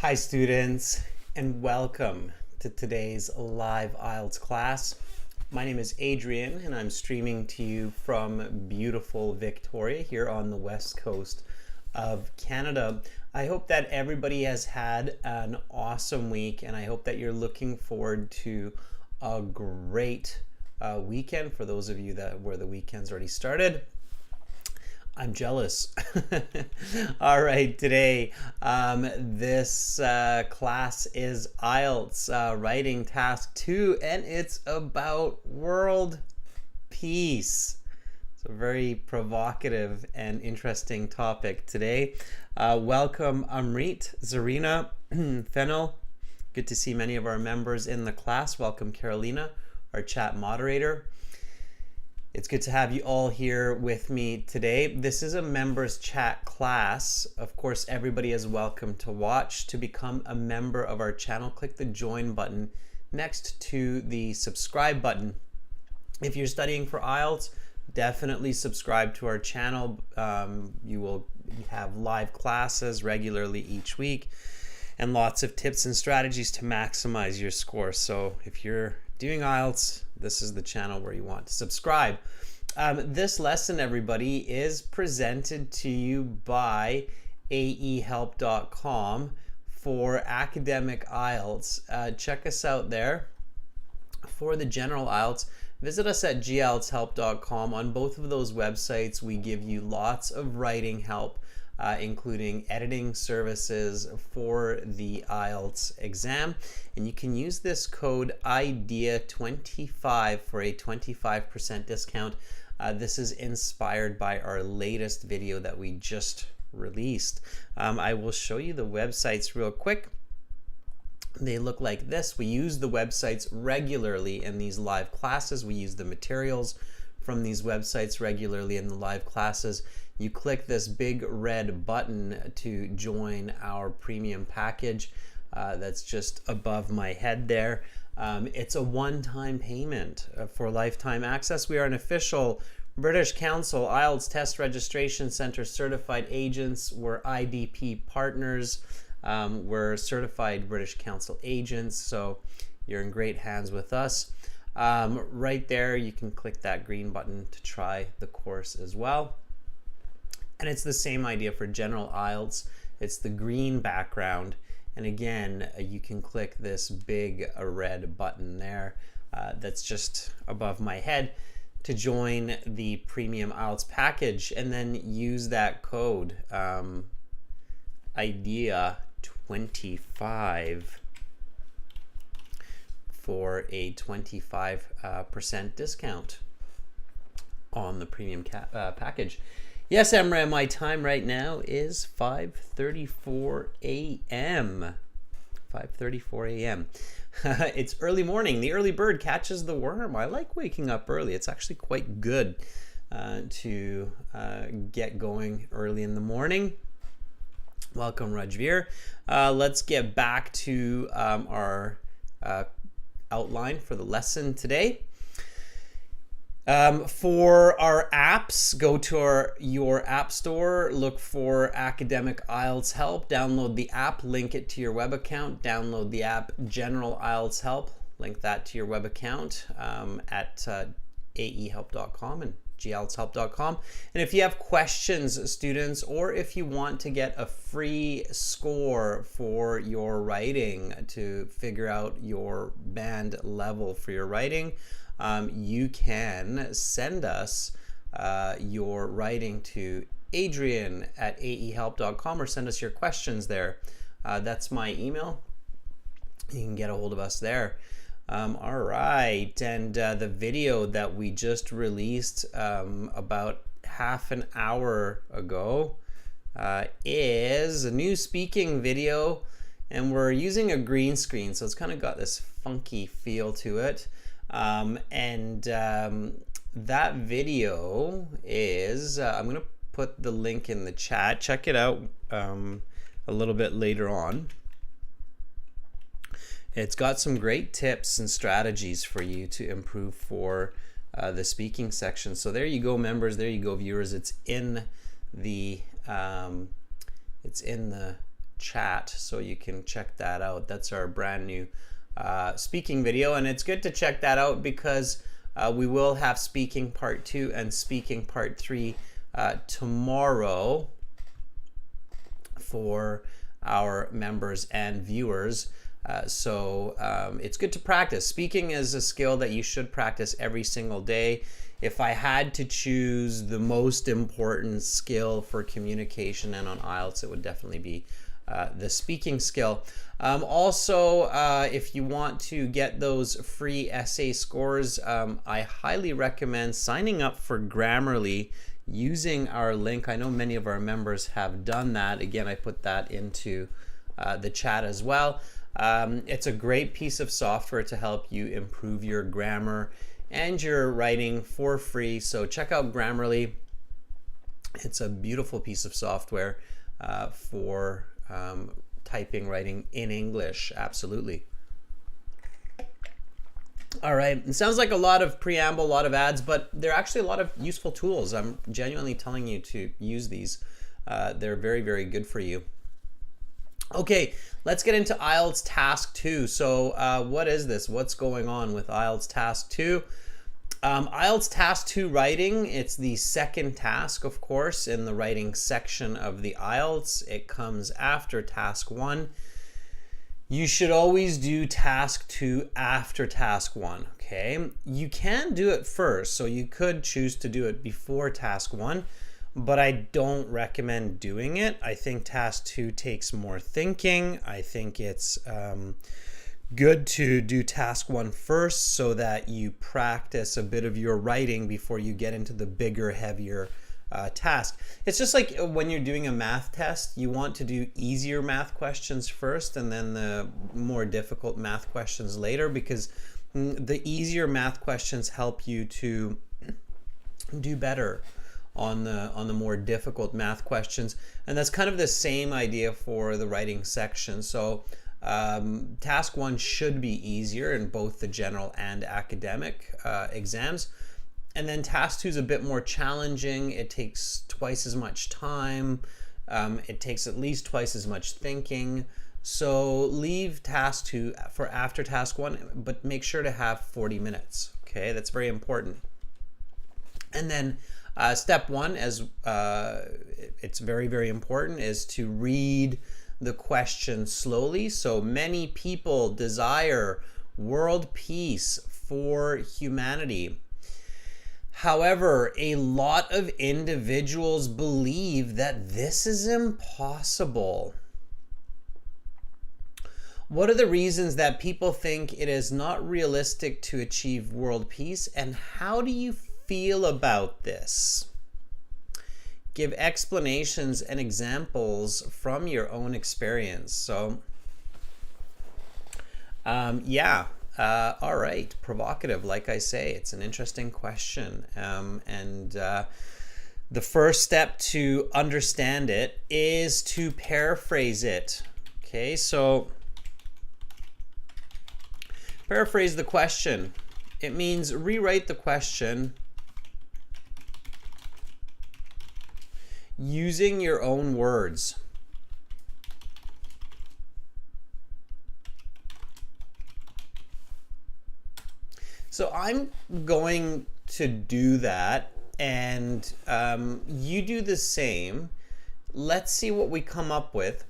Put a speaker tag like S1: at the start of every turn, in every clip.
S1: Hi students, and welcome to today's live IELTS class. My name is Adrian and I'm streaming to you from beautiful Victoria here on the west coast of Canada. I hope that everybody has had an awesome week, and I hope that you're looking forward to a great weekend for those of you where the weekend's already started. I'm jealous. All right, today this class is IELTS Writing Task 2, and it's about world peace. It's a very provocative and interesting topic today. Welcome Amrit, Zarina, Fennel. Good to see many of our members in the class. Welcome Carolina, our chat moderator. It's good to have you all here with me today. This is a members chat class. Of course, everybody is welcome to watch. To become a member of our channel, click the join button next to the subscribe button. If you're studying for IELTS, definitely subscribe to our channel. You will have live classes regularly each week and lots of tips and strategies to maximize your score. So if you're doing IELTS, this is the channel where you want to subscribe. This lesson, everybody, is presented to you by aehelp.com for academic IELTS. Check us out there. For the general IELTS, visit us at gltshelp.com. On both of those websites, we give you lots of writing help, including editing services for the IELTS exam. And you can use this code IDEA25 for a 25% discount. This is inspired by our latest video that we just released. I will show you the websites real quick. They look like this. We use the websites regularly in these live classes. We use the materials from these websites regularly in the live classes. You click this big red button to join our premium package. That's just above my head there. It's a one-time payment for lifetime access. We are an official British Council IELTS Test Registration Center certified agents. We're IDP partners. We're certified British Council agents, so you're in great hands with us. Right there, you can click that green button to try the course as well. And it's the same idea for general IELTS. It's the green background. And again, you can click this big red button there that's just above my head to join the premium IELTS package, and then use that code IDEA25 for a 25% discount on the premium package. Yes, Emra, my time right now is 5:34 a.m. 5:34 a.m. It's early morning. The early bird catches the worm. I like waking up early. It's actually quite good to get going early in the morning. Welcome, Rajveer. Let's get back to our outline for the lesson today. For our apps, go to your app store, look for Academic IELTS Help, download the app, link it to your web account, download the app General IELTS Help, link that to your web account at aehelp.com and gltshelp.com. And if you have questions, students, or if you want to get a free score for your writing to figure out your band level for your writing, you can send us your writing to Adrian at aehelp.com or send us your questions there. That's my email. You can get a hold of us there. All right, and the video that we just released about half an hour ago is a new speaking video, and we're using a green screen, so it's kind of got this funky feel to it. That video is, I'm going to put the link in the chat. Check it out a little bit later on. It's got some great tips and strategies for you to improve for the speaking section. So there you go, members. There you go, viewers. It's in the chat, so you can check that out. That's our brand new speaking video, and it's good to check that out because we will have speaking part 2 and speaking part 3 tomorrow for our members and viewers. So it's good to practice. Speaking is a skill that you should practice every single day. If I had to choose the most important skill for communication and on IELTS, it would definitely be the speaking skill. Also, if you want to get those free essay scores, I highly recommend signing up for Grammarly using our link. I know many of our members have done that. Again, I put that into the chat as well. It's a great piece of software to help you improve your grammar and your writing for free. So check out Grammarly. It's a beautiful piece of software for typing, writing in English. Absolutely. All right, it sounds like a lot of preamble, a lot of ads, but they're actually a lot of useful tools. I'm genuinely telling you to use these. They're very, very good for you. Okay, let's get into IELTS Task 2. So what is this? What's going on with IELTS Task 2? IELTS Task 2 writing, it's the second task, of course, in the writing section of the IELTS. It comes after Task 1. You should always do Task 2 after Task 1, okay? You can do it first, so you could choose to do it before Task 1, but I don't recommend doing it. I think Task 2 takes more thinking. I think it's good to do Task 1 first so that you practice a bit of your writing before you get into the bigger, heavier task. It's just like when you're doing a math test, you want to do easier math questions first and then the more difficult math questions later, because the easier math questions help you to do better on the more difficult math questions. And that's kind of the same idea for the writing section. So Task 1 should be easier in both the general and academic exams. And then Task 2 is a bit more challenging. It takes twice as much time. It takes at least twice as much thinking. So leave Task 2 for after Task 1, but make sure to have 40 minutes. Okay, that's very important. And then step 1, as it's very, very important, is to read the question slowly. So many people desire world peace for humanity. However, a lot of individuals believe that this is impossible. What are the reasons that people think it is not realistic to achieve world peace, and how do you feel about this? Give explanations and examples from your own experience. So, all right, provocative, like I say, it's an interesting question. The first step to understand it is to paraphrase it. Okay, so paraphrase the question. It means rewrite the question using your own words. So I'm going to do that, and you do the same. Let's see what we come up with,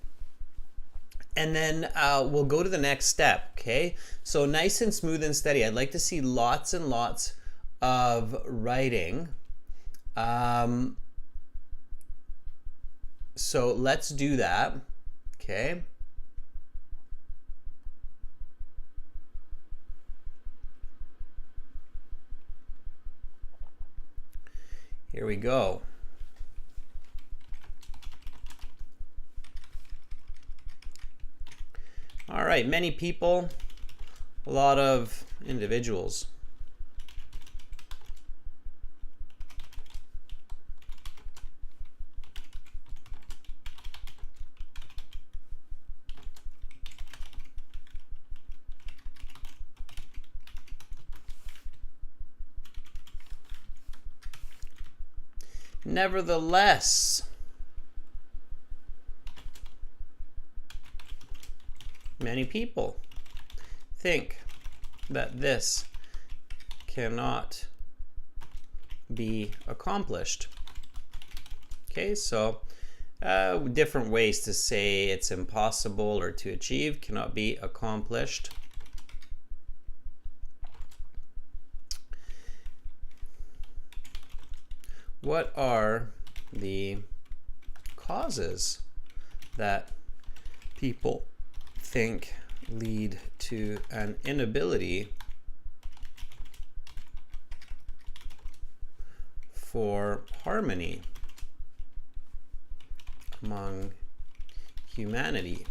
S1: and then we'll go to the next step, okay? So nice and smooth and steady. I'd like to see lots and lots of writing. So let's do that, okay? Here we go. All right, many people, a lot of individuals. Nevertheless, many people think that this cannot be accomplished. Okay, so different ways to say it's impossible or to achieve, cannot be accomplished. What are the causes that people think lead to an inability for harmony among humanity?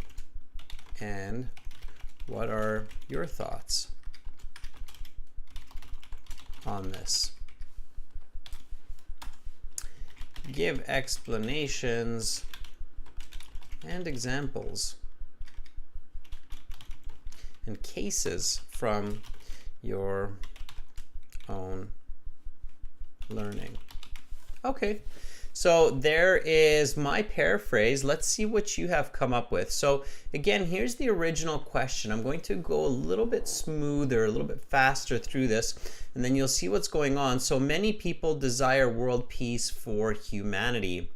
S1: And what are your thoughts on this? Give explanations and examples and cases from your own learning. Okay, so there is my paraphrase. Let's see what you have come up with. So again, here's the original question. I'm going to go a little bit smoother, a little bit faster through this, and then you'll see what's going on. So many people desire world peace for humanity.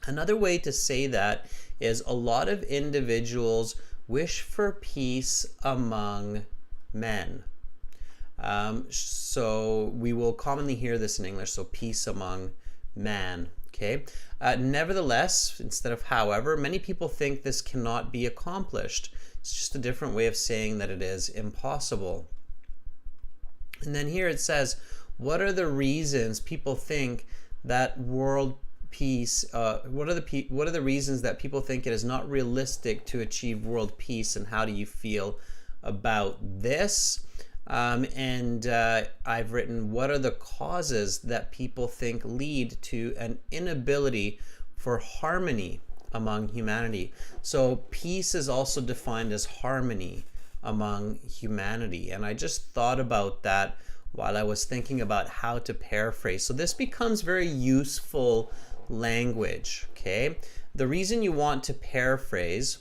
S1: Another way to say that is a lot of individuals wish for peace among men. So we will commonly hear this in English, so peace among man, okay? Nevertheless, instead of however, many people think this cannot be accomplished. It's just a different way of saying that it is impossible. And then here it says, what are the reasons people think that world peace, what are the reasons that people think it is not realistic to achieve world peace, and how do you feel about this? I've written, what are the causes that people think lead to an inability for harmony among humanity? So peace is also defined as harmony among humanity. And I just thought about that while I was thinking about how to paraphrase. So this becomes very useful language, okay? The reason you want to paraphrase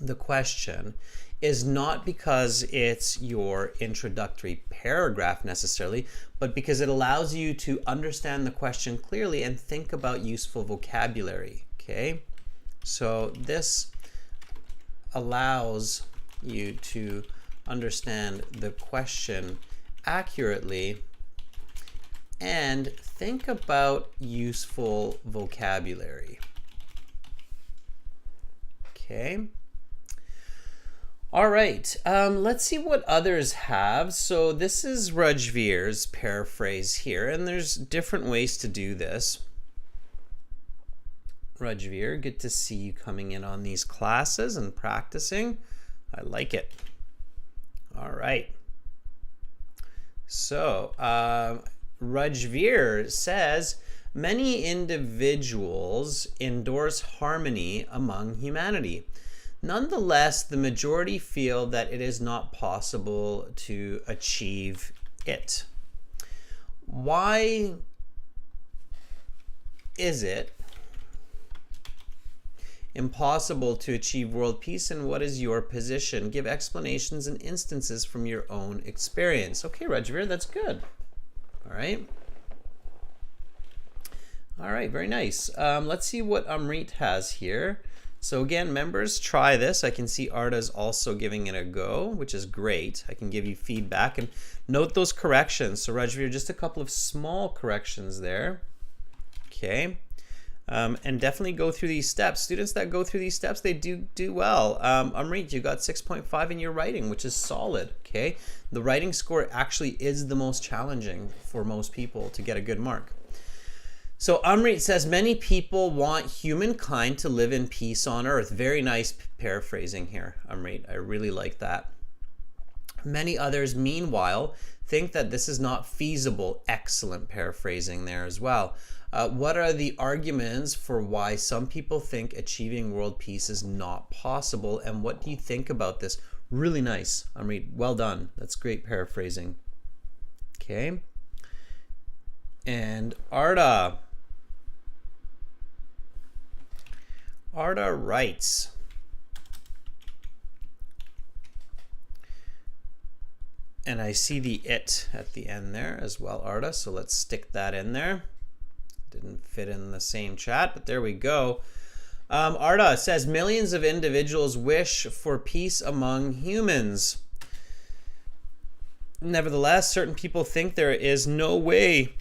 S1: the question is not because it's your introductory paragraph necessarily, but because it allows you to understand the question clearly and think about useful vocabulary, okay? So this allows you to understand the question accurately and think about useful vocabulary, okay? All right, let's see what others have. So this is Rajveer's paraphrase here, and there's different ways to do this. Rajveer, good to see you coming in on these classes and practicing. I like it. All right. So Rajveer says, many individuals endorse harmony among humanity. Nonetheless, the majority feel that it is not possible to achieve it. Why is it impossible to achieve world peace, and what is your position? Give explanations and instances from your own experience. Okay, Rajveer, that's good. All right. All right, very nice. Let's see what Amrit has here. So again, members, try this. I can see Arda's also giving it a go, which is great. I can give you feedback and note those corrections. So Rajveer, just a couple of small corrections there. Okay. And definitely go through these steps. Students that go through these steps, they do well. Amrit, you got 6.5 in your writing, which is solid. Okay. The writing score actually is the most challenging for most people to get a good mark. So Amrit says, many people want humankind to live in peace on earth. Very nice paraphrasing here, Amrit. I really like that. Many others, meanwhile, think that this is not feasible. Excellent paraphrasing there as well. What are the arguments for why some people think achieving world peace is not possible? And what do you think about this? Really nice, Amrit. Well done. That's great paraphrasing. Okay. And Arda. Arda writes, And I see the it at the end there as well, Arda, so let's stick that in there. Didn't fit in the same chat, but there we go. Arda says, millions of individuals wish for peace among humans. Nevertheless, certain people think there is no way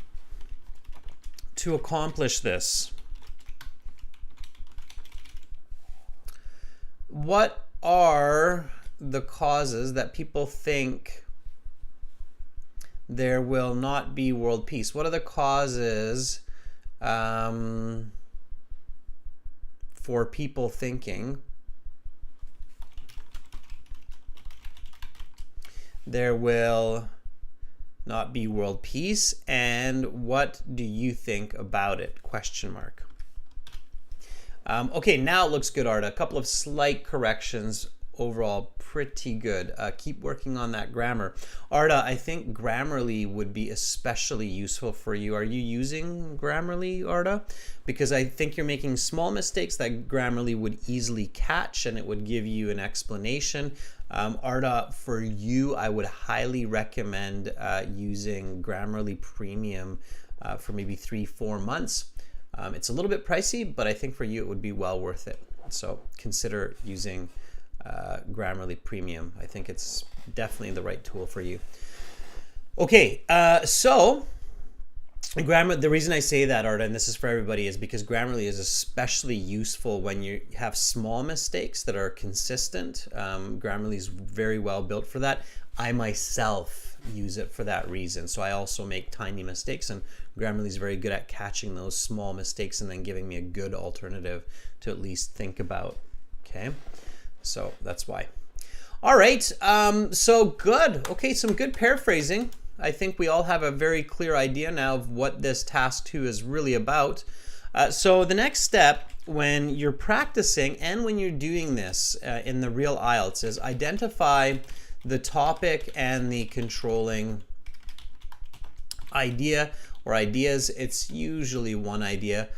S1: to accomplish this. What are the causes that people think there will not be world peace? What are the causes for people thinking there will not be world peace, and what do you think about it? Question mark. Okay, now it looks good, Arda. A couple of slight corrections. Overall, pretty good. Keep working on that grammar. Arda, I think Grammarly would be especially useful for you. Are you using Grammarly, Arda? Because I think you're making small mistakes that Grammarly would easily catch, and it would give you an explanation. Arda, for you, I would highly recommend using Grammarly Premium for maybe 3-4 months. It's a little bit pricey, but I think for you it would be well worth it. So consider using Grammarly Premium. I think it's definitely the right tool for you. Okay, so the reason I say that, Arda, and this is for everybody, is because Grammarly is especially useful when you have small mistakes that are consistent. Grammarly is very well built for that. I myself use it for that reason. So I also make tiny mistakes, and Grammarly is very good at catching those small mistakes and then giving me a good alternative to at least think about. Okay, so that's why. All right, so good. Okay, some good paraphrasing. I think we all have a very clear idea now of what this task 2 is really about. So the next step when you're practicing and when you're doing this in the real IELTS is identify the topic and the controlling idea or ideas. It's usually one idea.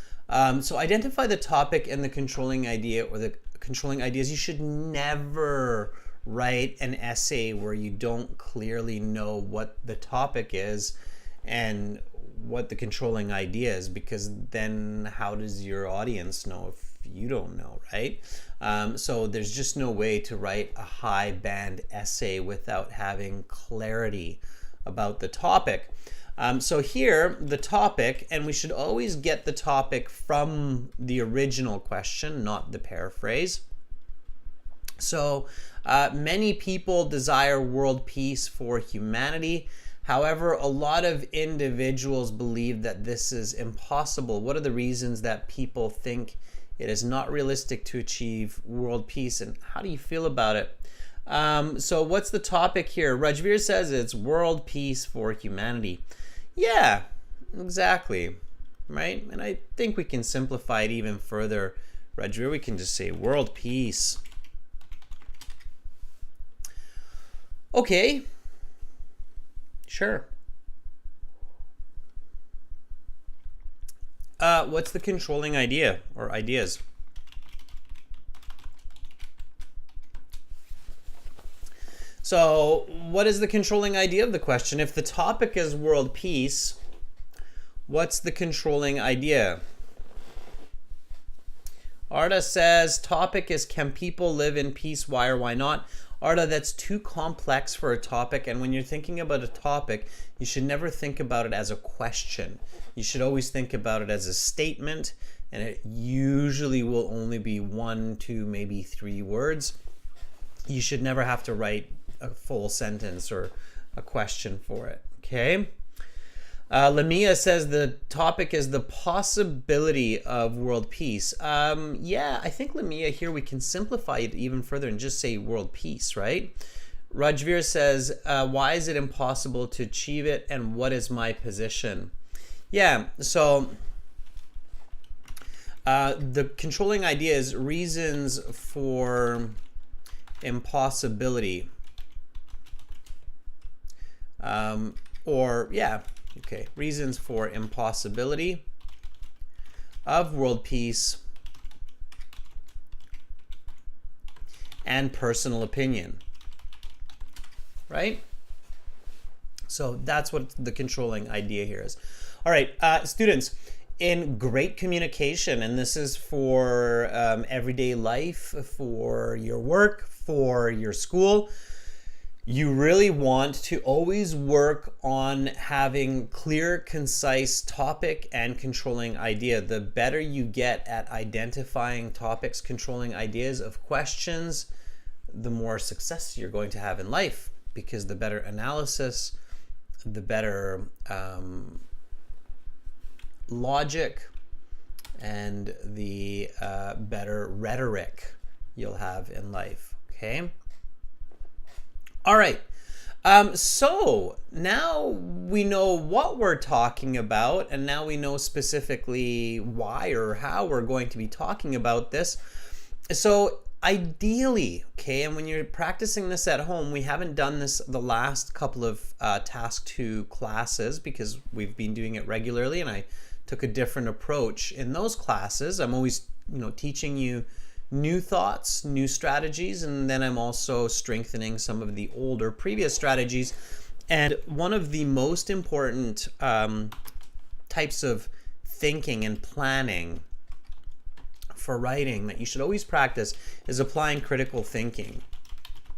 S1: So identify the topic and the controlling idea or the controlling ideas. You should never write an essay where you don't clearly know what the topic is and what the controlling idea is, because then how does your audience know if you don't know, right? So there's just no way to write a high band essay without having clarity about the topic. So here, the topic, and we should always get the topic from the original question, not the paraphrase. So many people desire world peace for humanity. However, a lot of individuals believe that this is impossible. What are the reasons that people think it is not realistic to achieve world peace, and how do you feel about it? So what's the topic here? Rajveer says it's world peace for humanity. Yeah, exactly, right? And I think we can simplify it even further. Rajveer, we can just say world peace. Okay, sure. What's the controlling idea or ideas? So what is the controlling idea of the question? If the topic is world peace, what's the controlling idea? Arda says topic is can people live in peace? Why or why not? Arda, that's too complex for a topic, and when you're thinking about a topic, you should never think about it as a question. You should always think about it as a statement, and it usually will only be 1, 2, maybe 3 words. You should never have to write a full sentence or a question for it, okay? Lamia says the topic is the possibility of world peace. Yeah, I think Lamia here we can simplify it even further and just say world peace, right? Rajveer says, why is it impossible to achieve it, and what is my position? Yeah, so the controlling idea is reasons for impossibility. Okay, reasons for impossibility of world peace and personal opinion, right? So that's what the controlling idea here is. All right, students, in great communication, and this is for everyday life, for your work, for your school, you really want to always work on having clear, concise topic and controlling idea. The better you get at identifying topics, controlling ideas of questions, the more success you're going to have in life, because the better analysis, the better logic, and the better rhetoric you'll have in life. Okay? All right. So now we know what we're talking about, and now we know specifically why or how we're going to be talking about this. So ideally, okay, and when you're practicing this at home, we haven't done this the last couple of Task 2 classes because we've been doing it regularly, and I took a different approach in those classes. I'm always, teaching you new thoughts, new strategies, and then I'm also strengthening some of the older previous strategies. And one of the most important types of thinking and planning for writing that you should always practice is applying critical thinking.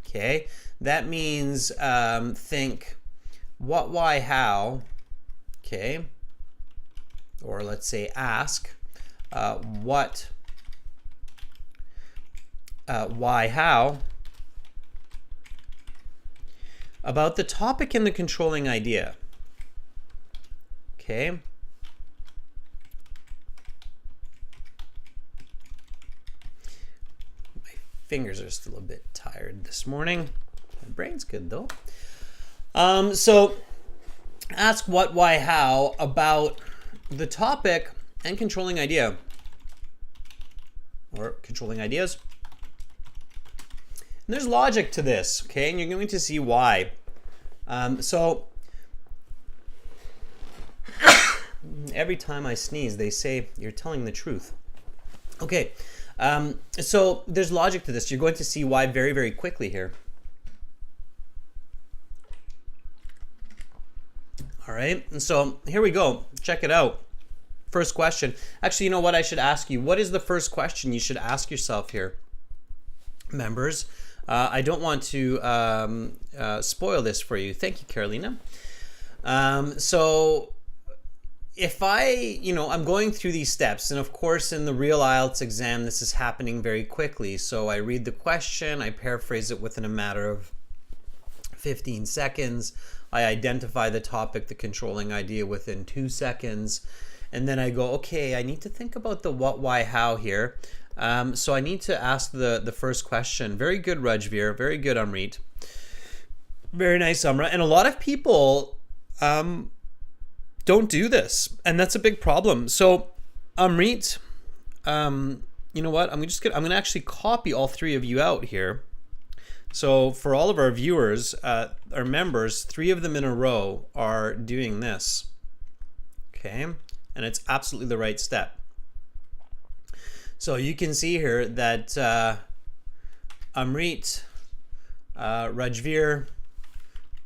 S1: Okay, that means think what, why, how. Okay, or let's say ask what, why, how about the topic and the controlling idea. Okay. My fingers are still a bit tired this morning. My brain's good though. So ask what, why, how about the topic and controlling idea, or controlling ideas. And there's logic to this, okay? And you're going to see why. So every time I sneeze, they say you're telling the truth. Okay, so there's logic to this. You're going to see why very, very quickly here. All right, and so here we go. Check it out. First question. Actually, you know what I should ask you? What is the first question you should ask yourself here, members? I don't want to spoil this for you. Thank you, Carolina. So if I'm going through these steps, and of course in the real IELTS exam, this is happening very quickly. So I read the question, I paraphrase it within a matter of 15 seconds. I identify the topic, the controlling idea within 2 seconds. And then I go, okay, I need to think about the what, why, how here. So I need to ask the first question. Very good, Rajveer. Very good, Amrit. Very nice, Amra. And a lot of people don't do this, and that's a big problem. So Amrit, you know what? I'm gonna actually copy all three of you out here. So for all of our viewers, our members, 3 of them in a row are doing this. Okay, and it's absolutely the right step. So you can see here that Amrit, Rajveer,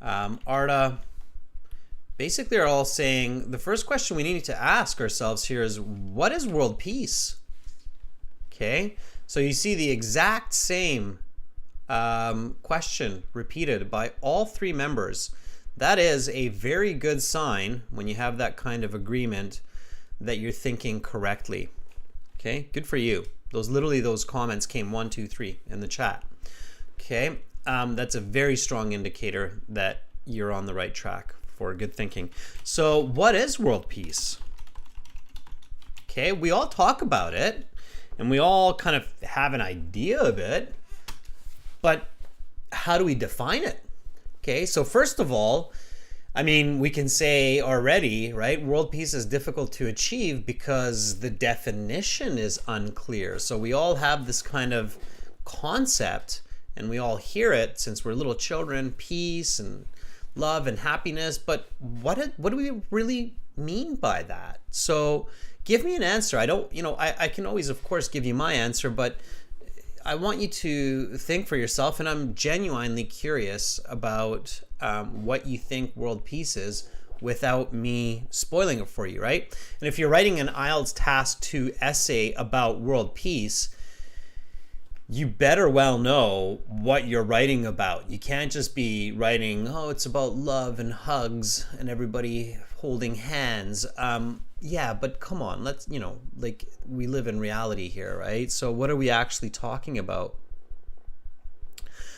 S1: Arda, basically are all saying the first question we need to ask ourselves here is, what is world peace? Okay, so you see the exact same question repeated by all 3 members. That is a very good sign when you have that kind of agreement that you're thinking correctly. Okay, good for you. Those comments came 1, 2, 3 in the chat. Okay, that's a very strong indicator that you're on the right track for good thinking. So what is world peace? Okay, we all talk about it and we all kind of have an idea of it, but how do we define it? Okay, so first of all, I mean, we can say already, right, world peace is difficult to achieve because the definition is unclear. So we all have this kind of concept and we all hear it since we're little children, peace and love and happiness, but what do we really mean by that? So give me an answer. I can always, of course, give you my answer, but I want you to think for yourself, and I'm genuinely curious about what you think world peace is without me spoiling it for you, right? And if you're writing an IELTS Task 2 essay about world peace, you better well know what you're writing about. You can't just be writing, oh, it's about love and hugs and everybody holding hands. Yeah, but come on, let's, like, we live in reality here, right? So what are we actually talking about?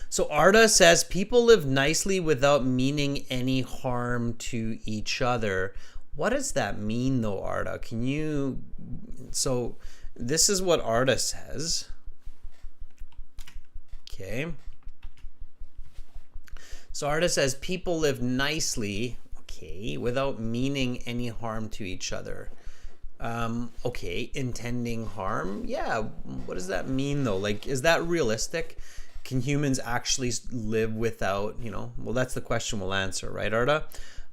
S1: So Arda says, people live nicely without meaning any harm to each other. What does that mean though, Arda? So this is what Arda says. Okay. So Arda says, people live nicely, okay, without meaning any harm to each other. Okay, intending harm? Yeah, what does that mean though? Like, is that realistic? Can humans actually live without, well, that's the question we'll answer, right, Arda?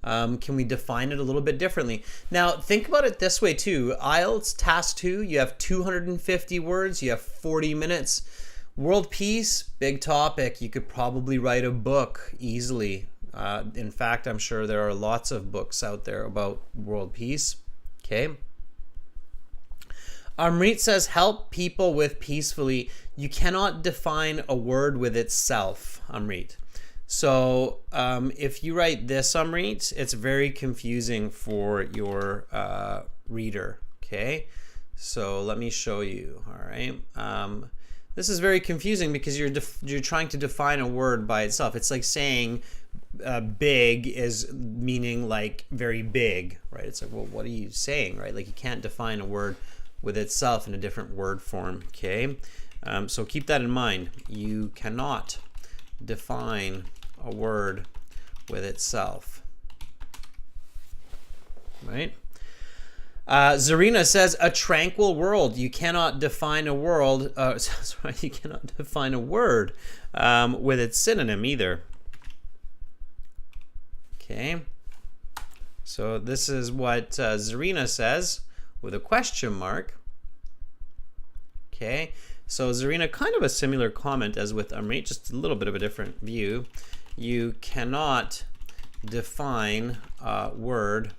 S1: Can we define it a little bit differently? Now, think about it this way too. IELTS Task 2, you have 250 words, you have 40 minutes. World peace, big topic. You could probably write a book easily. In fact, I'm sure there are lots of books out there about world peace. Okay. Amrit says, help people with peacefully. You cannot define a word with itself, Amrit. So if you write this, Amrit, it's very confusing for your reader. Okay. So let me show you. All right. This is very confusing because you're trying to define a word by itself. It's like saying big is meaning like very big, right? It's like, well, what are you saying, right? Like you can't define a word with itself in a different word form, okay? So keep that in mind. You cannot define a word with itself, right? Zarina says, a tranquil world. You cannot define a world, sorry, you cannot define a word with its synonym either. Okay. So this is what Zarina says with a question mark. Okay. So Zarina, kind of a similar comment as with Amrit, just a little bit of a different view. You cannot define a word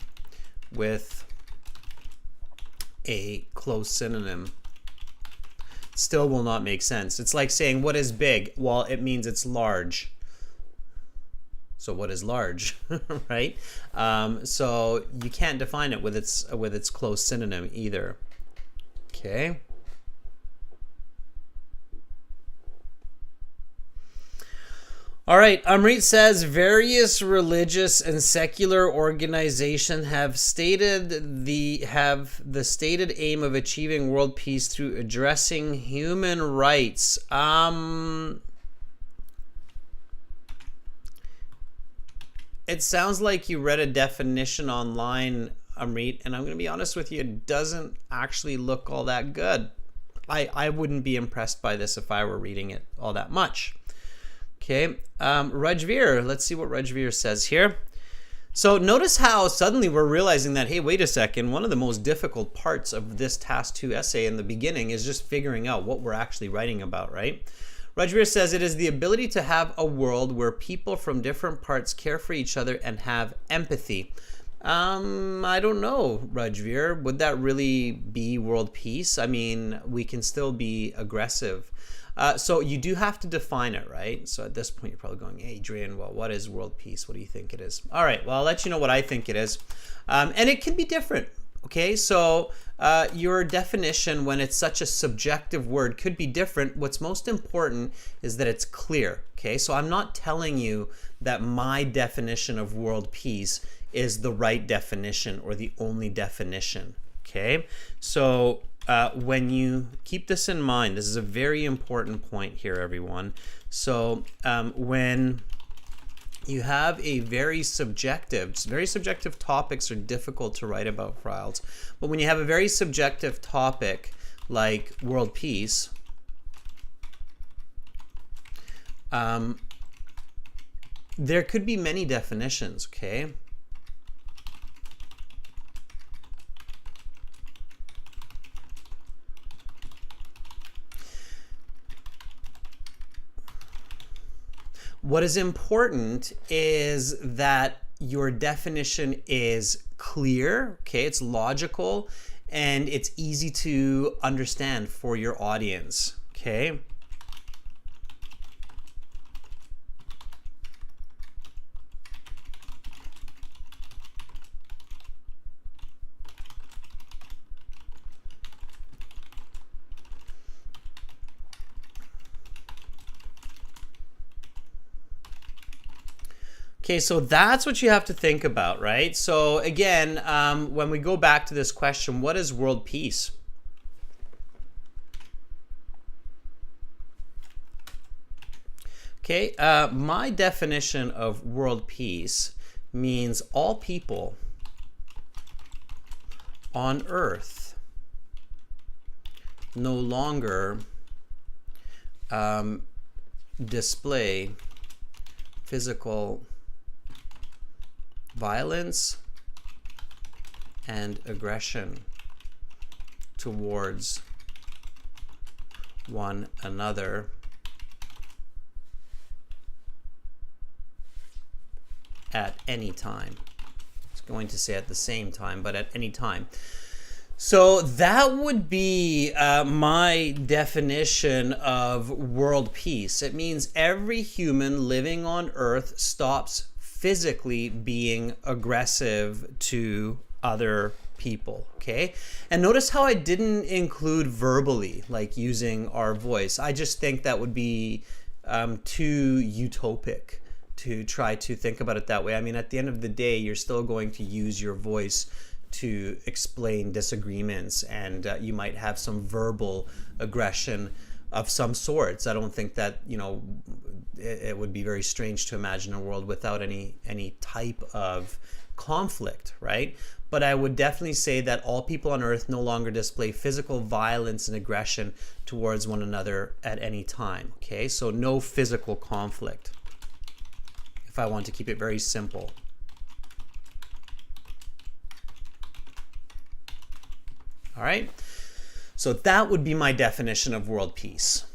S1: with a close synonym. Still will not make sense. It's like saying, what is big? Well, it means it's large. So what is large, right? So you can't define it with its close synonym either. Okay. All right, Amrit says, various religious and secular organizations have the stated aim of achieving world peace through addressing human rights. It sounds like you read a definition online, Amrit, and I'm going to be honest with you, it doesn't actually look all that good. I wouldn't be impressed by this if I were reading it all that much. Okay, Rajveer, let's see what Rajveer says here. So notice how suddenly we're realizing that, hey, wait a second, one of the most difficult parts of this Task 2 essay in the beginning is just figuring out what we're actually writing about, right? Rajveer says, it is the ability to have a world where people from different parts care for each other and have empathy. I don't know, Rajveer. Would that really be world peace? I mean, we can still be aggressive. So you do have to define it, right? So at this point, you're probably going, hey, Adrian, well, what is world peace? What do you think it is? All right, well, I'll let you know what I think it is. And it can be different, okay? So your definition, when it's such a subjective word, could be different. What's most important is that it's clear, okay? So I'm not telling you that my definition of world peace is the right definition or the only definition, okay? So when you keep this in mind, this is a very important point here, everyone. So when you have a very subjective topics are difficult to write about for IELTS, but when you have a very subjective topic like world peace, there could be many definitions, okay? What is important is that your definition is clear, okay? It's logical and it's easy to understand for your audience, okay? Okay, so that's what you have to think about, right? So again, when we go back to this question, what is world peace? Okay, my definition of world peace means all people on earth no longer display physical violence and aggression towards one another at any time. It's going to say at the same time, but at any time. So that would be my definition of world peace. It means every human living on Earth stops physically being aggressive to other people, okay? And notice how I didn't include verbally, like using our voice. I just think that would be too utopic to try to think about it that way. I mean, at the end of the day, you're still going to use your voice to explain disagreements, and you might have some verbal aggression of some sorts. I don't think that, you know, it would be very strange to imagine a world without any type of conflict, right? But I would definitely say that all people on Earth no longer display physical violence and aggression towards one another at any time, okay? So no physical conflict, if I want to keep it very simple. All right, so that would be my definition of world peace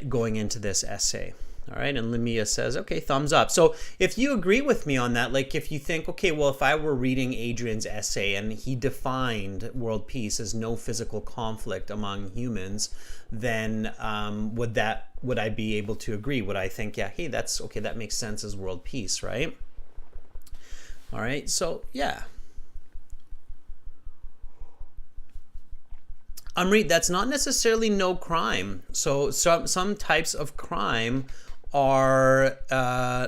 S1: going into this essay. All right, and Lamia says, okay, thumbs up. So if you agree with me on that, like if you think, okay, well, if I were reading Adrian's essay and he defined world peace as no physical conflict among humans, then would I be able to agree? Would I think, yeah, hey, that's okay, that makes sense as world peace, right? All right, so yeah. Amrit, that's not necessarily no crime. So some types of crime are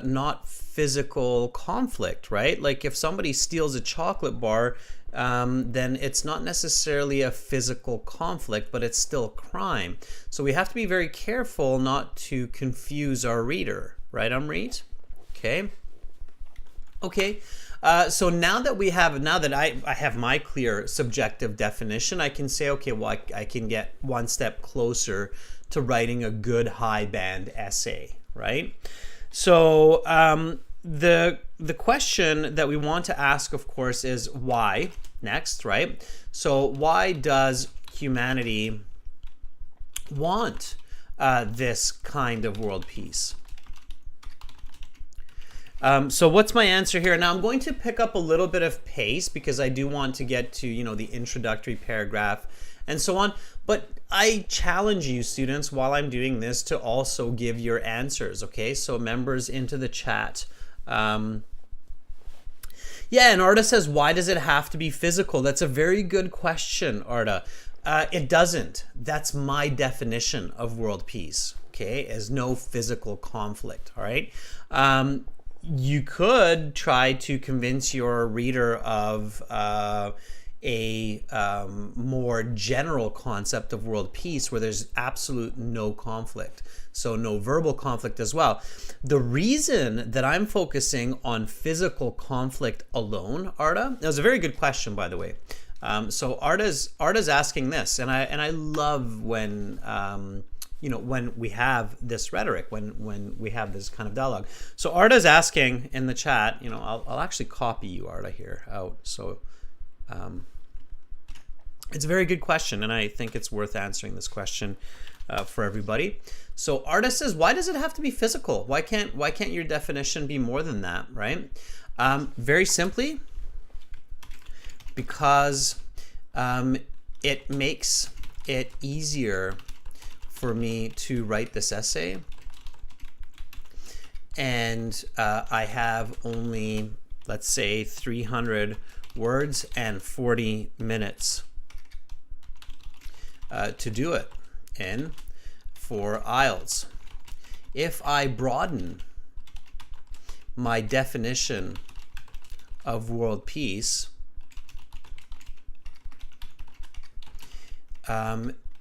S1: not physical conflict, right? Like if somebody steals a chocolate bar, then it's not necessarily a physical conflict, but it's still crime. So we have to be very careful not to confuse our reader, right, Amrit? Okay. Okay. So now that I have my clear subjective definition, I can say, okay, well, I can get one step closer to writing a good high band essay, right? So the question that we want to ask, of course, is why next, right? So why does humanity want this kind of world peace? So what's my answer here? Now I'm going to pick up a little bit of pace because I do want to get to, you know, the introductory paragraph and so on. But I challenge you students while I'm doing this to also give your answers, okay? So members into the chat. Yeah, and Arda says, why does it have to be physical? That's a very good question, Arda. It doesn't. That's my definition of world peace, okay? As no physical conflict, all right? You could try to convince your reader of a more general concept of world peace where there's absolute no conflict. So no verbal conflict as well. The reason that I'm focusing on physical conflict alone, Arda, that was a very good question, by the way. So Arda's asking this, and I love when you know, when we have this rhetoric, when we have this kind of dialogue. So Arda's asking in the chat, you know, I'll actually copy you, Arda, here out. So It's a very good question, and I think it's worth answering this question for everybody. So artist says, why does it have to be physical? Why can't your definition be more than that, right? Very simply, because it makes it easier for me to write this essay, and I have only, let's say, 300 words and 40 minutes to do it in for IELTS. If I broaden my definition of world peace,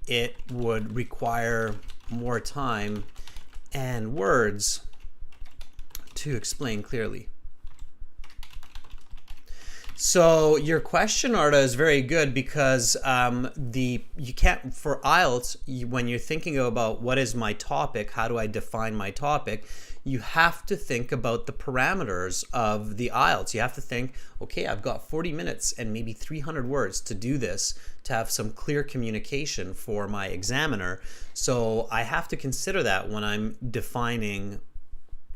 S1: it would require more time and words to explain clearly. So your question, Arda, is very good, because you can't, for IELTS, when you're thinking about what is my topic, how do I define my topic, you have to think about the parameters of the IELTS. You have to think, okay, I've got 40 minutes and maybe 300 words to do this, to have some clear communication for my examiner. So I have to consider that when I'm defining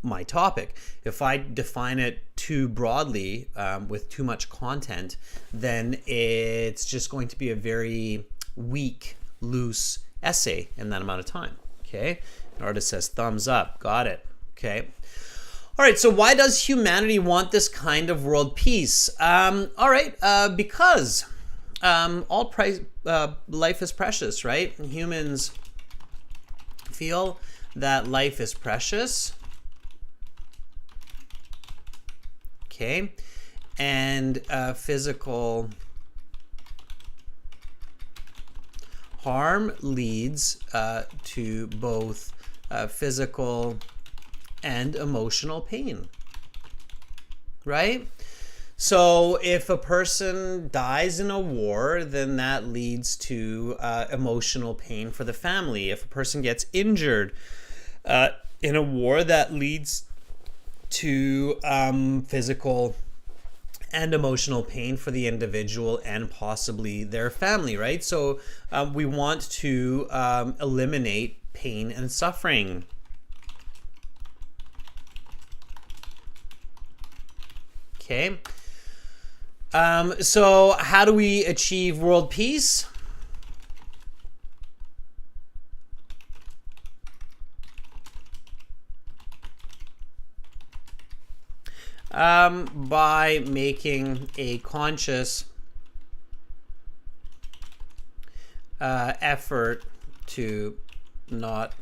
S1: my topic. If I define it too broadly with too much content, then it's just going to be a very weak, loose essay in that amount of time. Okay, an artist says thumbs up. Got it. Okay. All right, so why does humanity want this kind of world peace? All right, because life is precious, right? Humans feel that life is precious. Okay, and physical harm leads to both physical and emotional pain, right? So if a person dies in a war, then that leads to emotional pain for the family. If a person gets injured in a war, that leads to physical and emotional pain for the individual and possibly their family, right? So we want to eliminate pain and suffering. Okay. So how do we achieve world peace? By making a conscious effort to not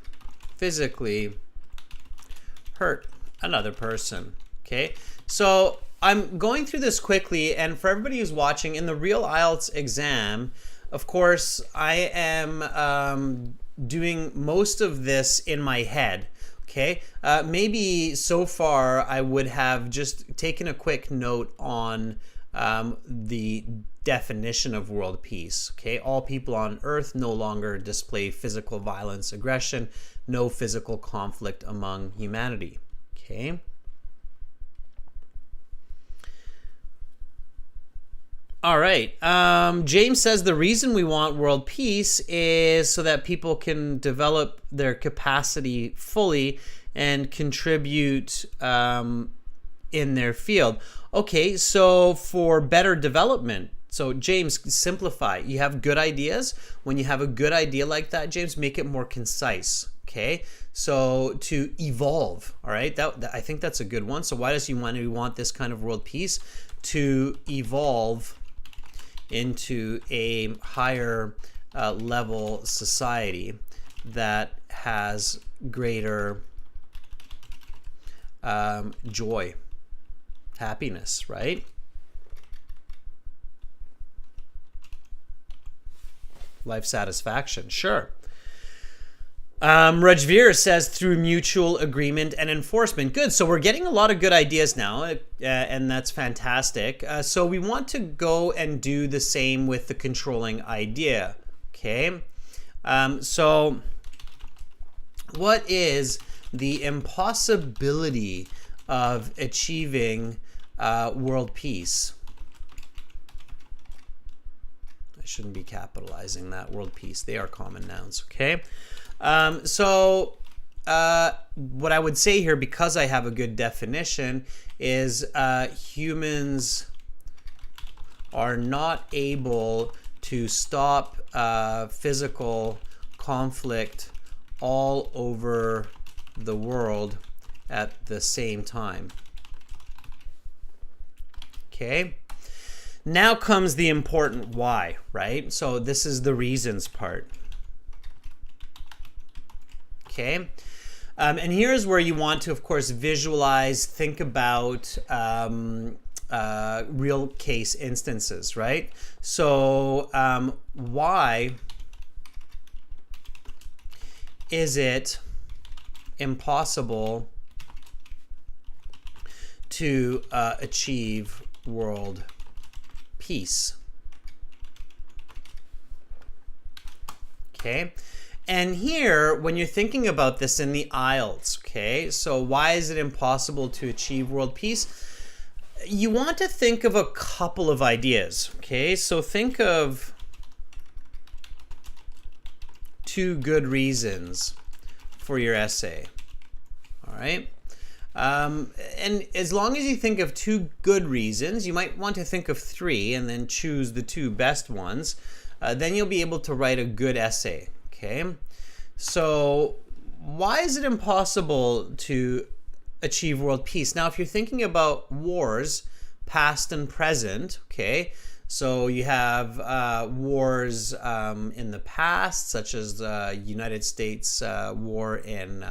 S1: physically hurt another person. Okay, so I'm going through this quickly, and for everybody who's watching, in the real IELTS exam, of course, I am doing most of this in my head. Okay, maybe so far I would have just taken a quick note on the definition of world peace. Okay, all people on earth no longer display physical violence, aggression, no physical conflict among humanity. Okay. All right. James says the reason we want world peace is so that people can develop their capacity fully and contribute in their field. Okay, so for better development. So James, simplify. You have good ideas. When you have a good idea like that, James, make it more concise. Okay, so to evolve. All right, I think that's a good one. So why does humanity want this kind of world peace? To evolve into a higher level society that has greater joy, happiness, right? Life satisfaction, sure. Rajveer says through mutual agreement and enforcement. Good. So we're getting a lot of good ideas now, and that's fantastic. So we want to go and do the same with the controlling idea. Okay. So what is the impossibility of achieving world peace? I shouldn't be capitalizing that. World peace. They are common nouns. Okay. What I would say here, because I have a good definition, is humans are not able to stop physical conflict all over the world at the same time. Okay. Now comes the important why, right? So this is the reasons part. Okay. And here's where you want to, of course, visualize, think about real case instances, right? So why is it impossible to achieve world peace? Okay. And here, when you're thinking about this in the IELTS, okay, so why is it impossible to achieve world peace? You want to think of a couple of ideas, okay? So think of 2 good reasons for your essay, all right? And as long as you think of 2 good reasons, you might want to think of 3 and then choose the 2 best ones. Then you'll be able to write a good essay. Okay, so why is it impossible to achieve world peace? Now, if you're thinking about wars, past and present, okay, so you have wars in the past, such as the United States war in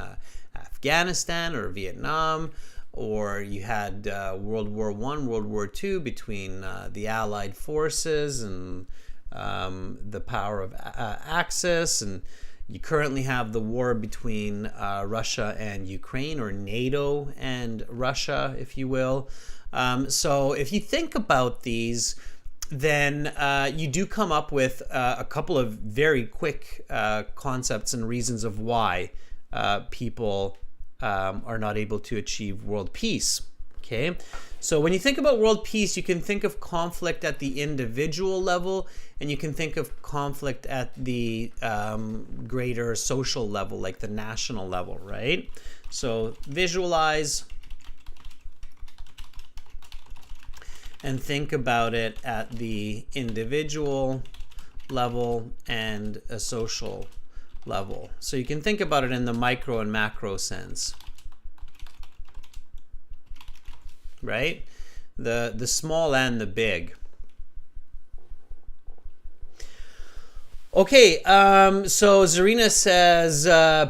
S1: Afghanistan or Vietnam, or you had World War I, World War II between the Allied forces and the power of Axis, and you currently have the war between Russia and Ukraine, or NATO and Russia, if you will. So if you think about these, then you do come up with a couple of very quick concepts and reasons of why people are not able to achieve world peace. Okay, so when you think about world peace, you can think of conflict at the individual level, and you can think of conflict at the greater social level, like the national level, right? So visualize and think about it at the individual level and a social level. So you can think about it in the micro and macro sense. Right? The small and the big. Okay, so Zarina says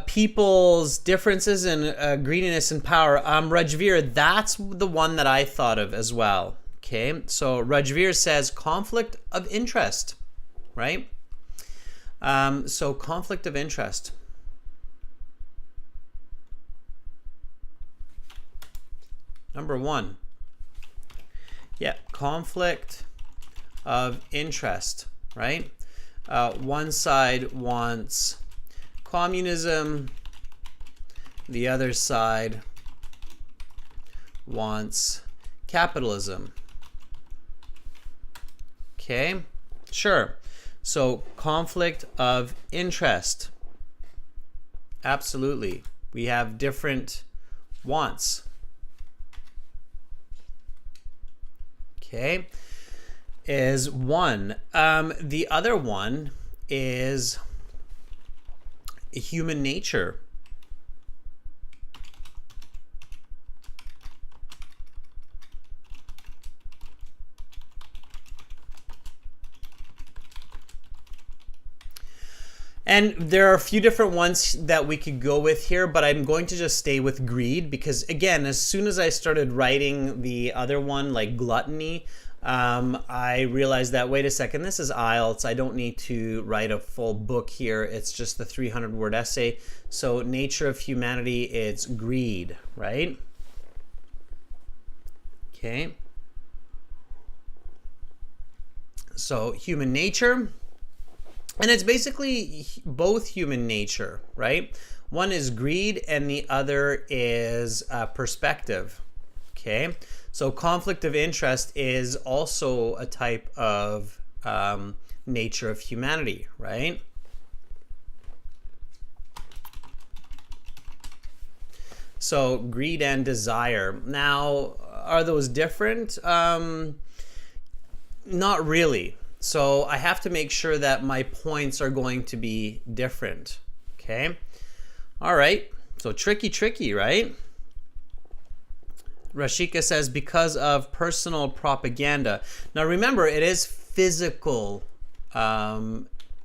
S1: people's differences in greediness and power. Rajveer, that's the one that I thought of as well. Okay, so Rajveer says conflict of interest, right? So conflict of interest. Number 1. Yeah, conflict of interest, right? One side wants communism, the other side wants capitalism. Okay, sure. So conflict of interest. Absolutely. We have different wants. Okay, is one. The other one is human nature. And there are a few different ones that we could go with here, but I'm going to just stay with greed because, again, as soon as I started writing the other one, like gluttony, I realized that, wait a second, this is IELTS. I don't need to write a full book here. It's just the 300-word essay. So nature of humanity, it's greed, right? Okay. So human nature. And it's basically both human nature, right? One is greed and the other is perspective, okay? So conflict of interest is also a type of nature of humanity, right? So greed and desire. Now, are those different? Not really. So I have to make sure that my points are going to be different. Okay. All right. So tricky, right? Rashika says, because of personal propaganda. Now remember, it is physical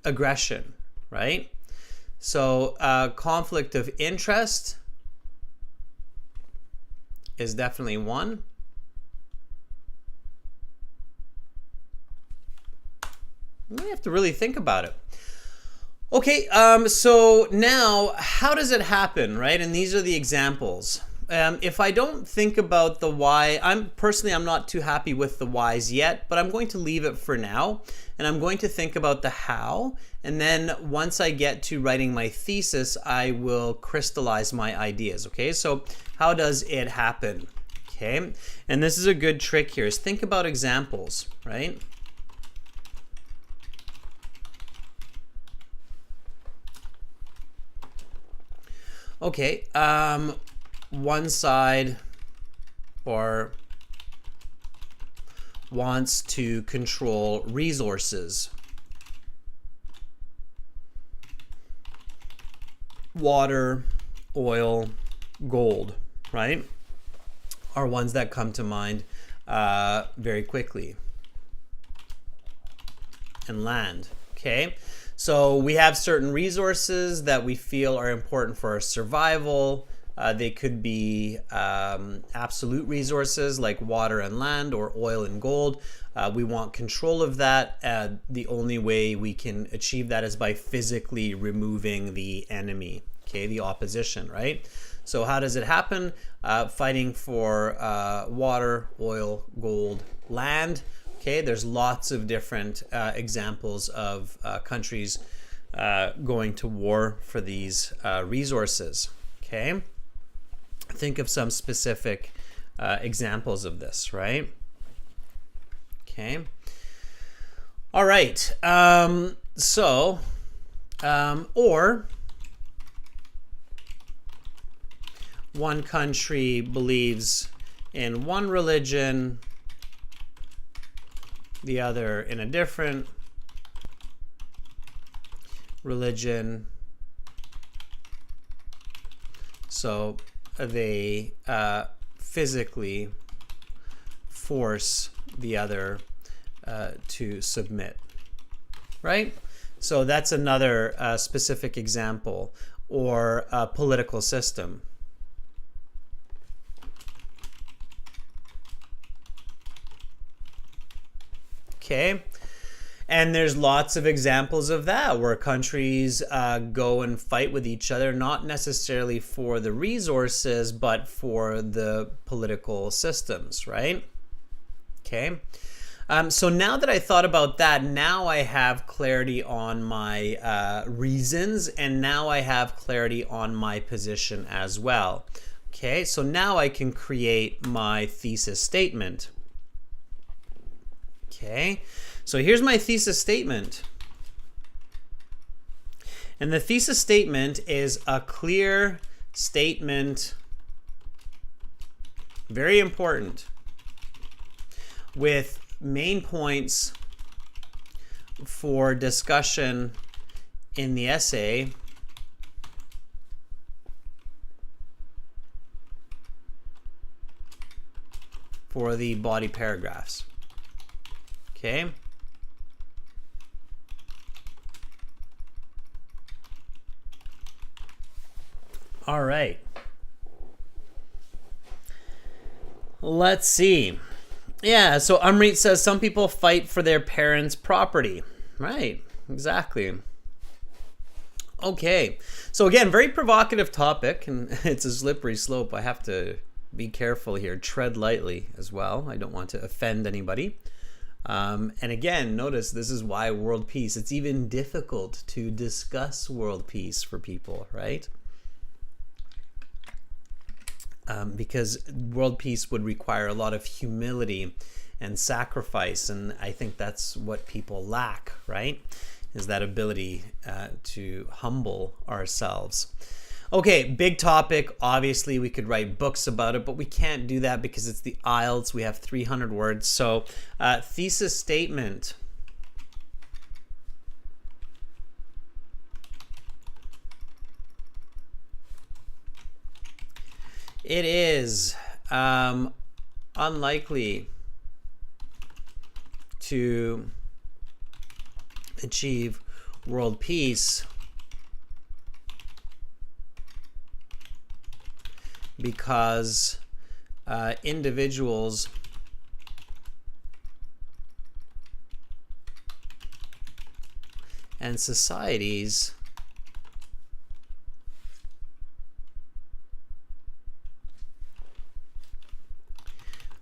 S1: aggression, right? So conflict of interest is definitely one. You have to really think about it. Okay, so now how does it happen, right? And these are the examples. If I don't think about the why, I'm not too happy with the whys yet, but I'm going to leave it for now, and I'm going to think about the how, and then once I get to writing my thesis, I will crystallize my ideas, okay? So how does it happen, okay? And this is a good trick here, is think about examples, right? Okay, one side or wants to control resources. Water, oil, gold, right? Are ones that come to mind very quickly. And land, okay? So we have certain resources that we feel are important for our survival. They could be absolute resources like water and land, or oil and gold. We want control of that. The only way we can achieve that is by physically removing the enemy, okay, the opposition, right? So how does it happen? Fighting for water, oil, gold, land. Okay, there's lots of different examples of countries going to war for these resources. Okay, think of some specific examples of this, right? Okay, all right. Or one country believes in one religion, the other in a different religion. So they physically force the other to submit, right? So that's another specific example. Or a political system. Okay, and there's lots of examples of that where countries go and fight with each other, not necessarily for the resources, but for the political systems, right? Okay, so now that I thought about that, now I have clarity on my reasons, and now I have clarity on my position as well. Okay, so now I can create my thesis statement. Okay, so here's my thesis statement. And the thesis statement is a clear statement, very important, with main points for discussion in the essay, for the body paragraphs. Okay. All right. Let's see. Yeah, so Amrit says some people fight for their parents' property. Right, exactly. Okay, so again, very provocative topic, and it's a slippery slope. I have to be careful here, tread lightly as well. I don't want to offend anybody. And again, notice this is why world peace, it's even difficult to discuss world peace for people, right? Because world peace would require a lot of humility and sacrifice. And I think that's what people lack, right? Is that ability to humble ourselves. Okay, big topic. Obviously, we could write books about it, but we can't do that because it's the IELTS. We have 300 words. So, thesis statement. It is unlikely to achieve world peace because individuals and societies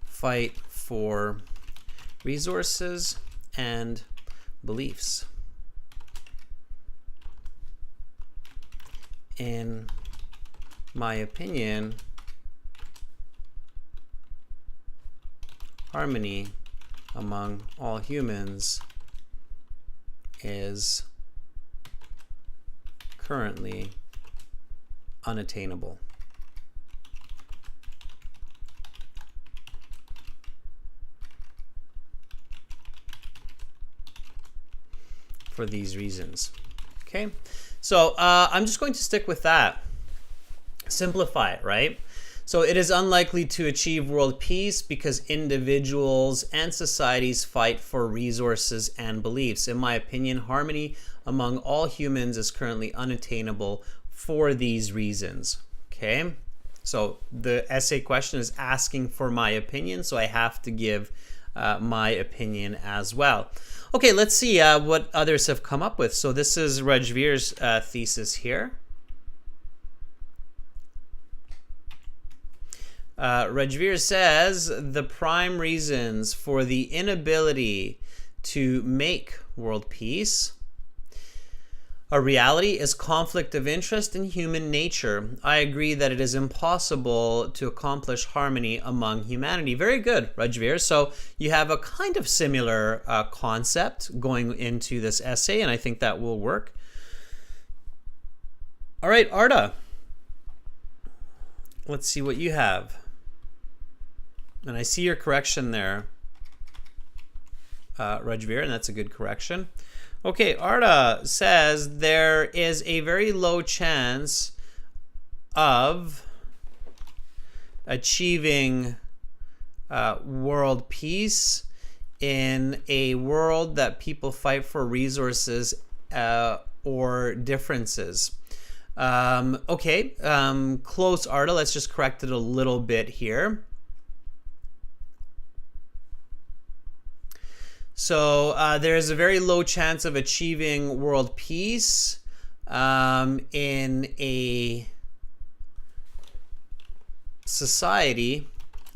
S1: fight for resources and beliefs. In my opinion, harmony among all humans is currently unattainable. For these reasons. Okay, so I'm just going to stick with that. Simplify it, right? So it is unlikely to achieve world peace because individuals and societies fight for resources and beliefs. In my opinion, harmony among all humans is currently unattainable for these reasons. Okay, so the essay question is asking for my opinion, so I have to give my opinion as well. Okay, let's see what others have come up with. So this is Rajveer's thesis here. Rajveer says the prime reasons for the inability to make world peace a reality is conflict of interest in human nature. I agree that it is impossible to accomplish harmony among humanity. Very good, Rajveer. So you have a kind of similar concept going into this essay, and I think that will work. All right, Arda. Let's see what you have. And I see your correction there, Rajveer, and that's a good correction. Okay, Arda says there is a very low chance of achieving world peace in a world that people fight for resources or differences. Okay, close, Arda. Let's just correct it a little bit here. So there is a very low chance of achieving world peace in a society,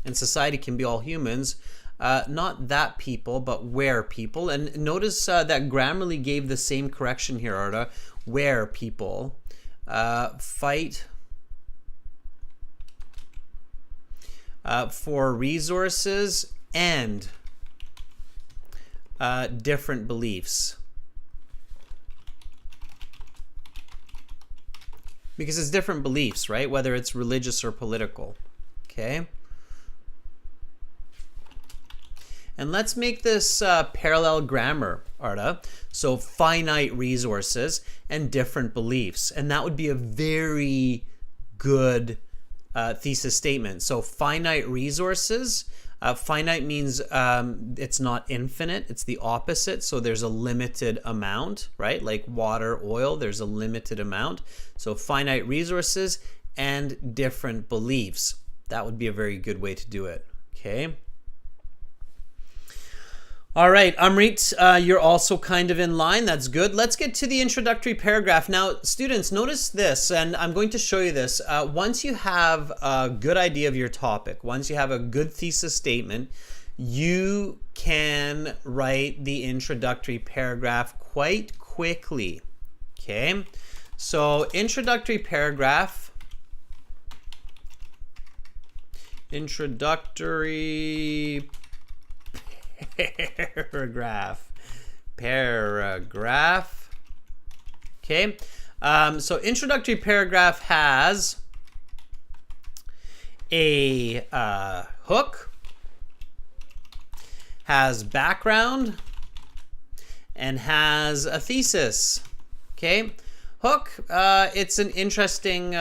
S1: and society can be all humans, not that people, but where people. And notice that Grammarly gave the same correction here, Arda, where people fight for resources and different beliefs. Because it's different beliefs, right? Whether it's religious or political. Okay? And let's make this parallel grammar, Arda. So finite resources and different beliefs. And that would be a very good thesis statement. So finite resources. Finite means it's not infinite, it's the opposite. So there's a limited amount, right? Like water, oil, there's a limited amount. So finite resources and different beliefs. That would be a very good way to do it, okay? All right, Amrit, you're also kind of in line. That's good. Let's get to the introductory paragraph. Now, students, notice this, and I'm going to show you this. Once you have a good idea of your topic, once you have a good thesis statement, you can write the introductory paragraph quite quickly, okay? So, introductory paragraph. Introductory Paragraph. Okay. So introductory paragraph has a hook, has background, and has a thesis. Okay. Hook, it's an interesting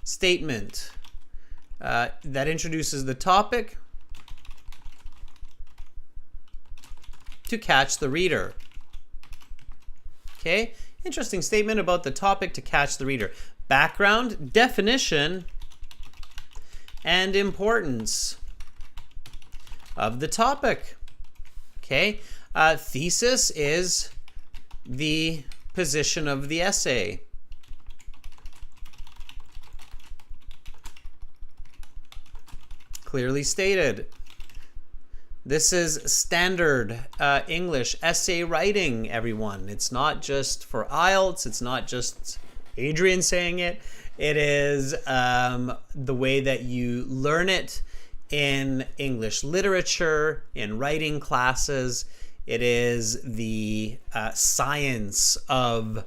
S1: statement that introduces the topic to catch the reader. Okay, interesting statement about the topic to catch the reader. Background, definition, and importance of the topic. Okay, thesis is the position of the essay. Clearly stated. This is standard English essay writing, everyone. It's not just for IELTS. It's not just Adrian saying it. It is the way that you learn it in English literature, in writing classes. It is the science of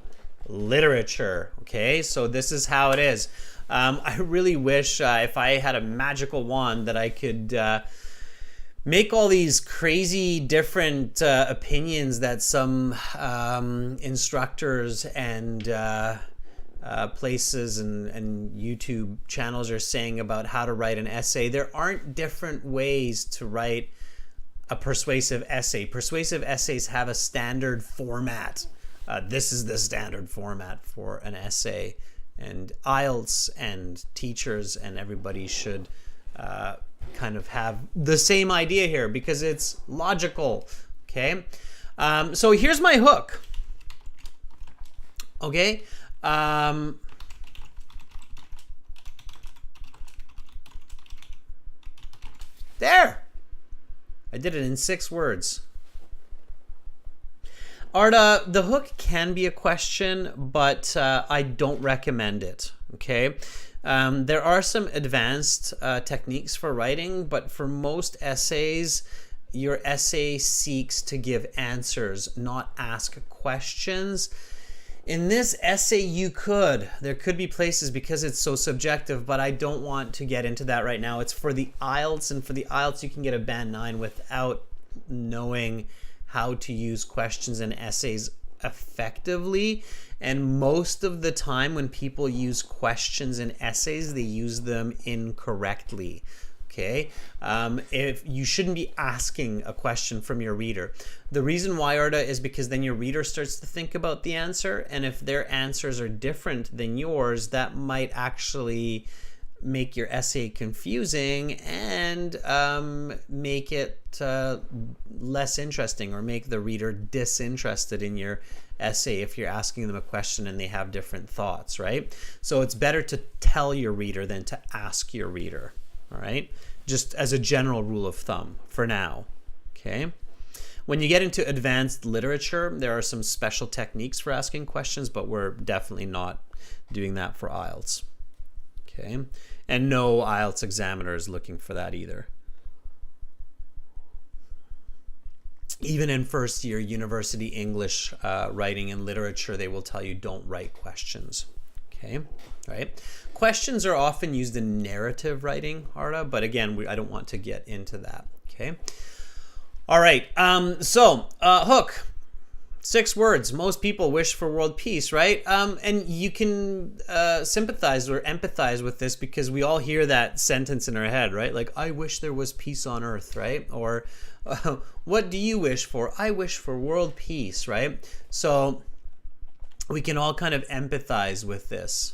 S1: literature. Okay, so this is how it is. I really wish if I had a magical wand that I could make all these crazy different opinions that some instructors and places and YouTube channels are saying about how to write an essay. There aren't different ways to write a persuasive essay. Persuasive essays have a standard format. This is the standard format for an essay. And IELTS and teachers and everybody should kind of have the same idea here because it's logical. Okay, so here's my hook. Okay, there. I did it in 6 words. Arda, the hook can be a question, but I don't recommend it. Okay. There are some advanced techniques for writing, but for most essays, your essay seeks to give answers, not ask questions. In this essay, there could be places because it's so subjective, but I don't want to get into that right now. It's for the IELTS, and for the IELTS, you can get a band 9 without knowing how to use questions and essays effectively. And most of the time when people use questions and essays, they use them incorrectly. Okay, if you shouldn't be asking a question from your reader. The reason why, Arda, is because then your reader starts to think about the answer, and if their answers are different than yours, that might actually make your essay confusing and make it less interesting, or make the reader disinterested in your essay if you're asking them a question and they have different thoughts, right? So it's better to tell your reader than to ask your reader, all right? Just as a general rule of thumb for now, okay? When you get into advanced literature, there are some special techniques for asking questions, but we're definitely not doing that for IELTS. Okay, and no IELTS examiner is looking for that either. Even in first year university English writing and literature, they will tell you don't write questions. Okay, right? Questions are often used in narrative writing, Arda, but again, I don't want to get into that. Okay, all right. Hook. 6 words. Most people wish for world peace, right? And you can sympathize or empathize with this because we all hear that sentence in our head, right? Like, I wish there was peace on earth, right? Or what do you wish for? I wish for world peace, right? So we can all kind of empathize with this.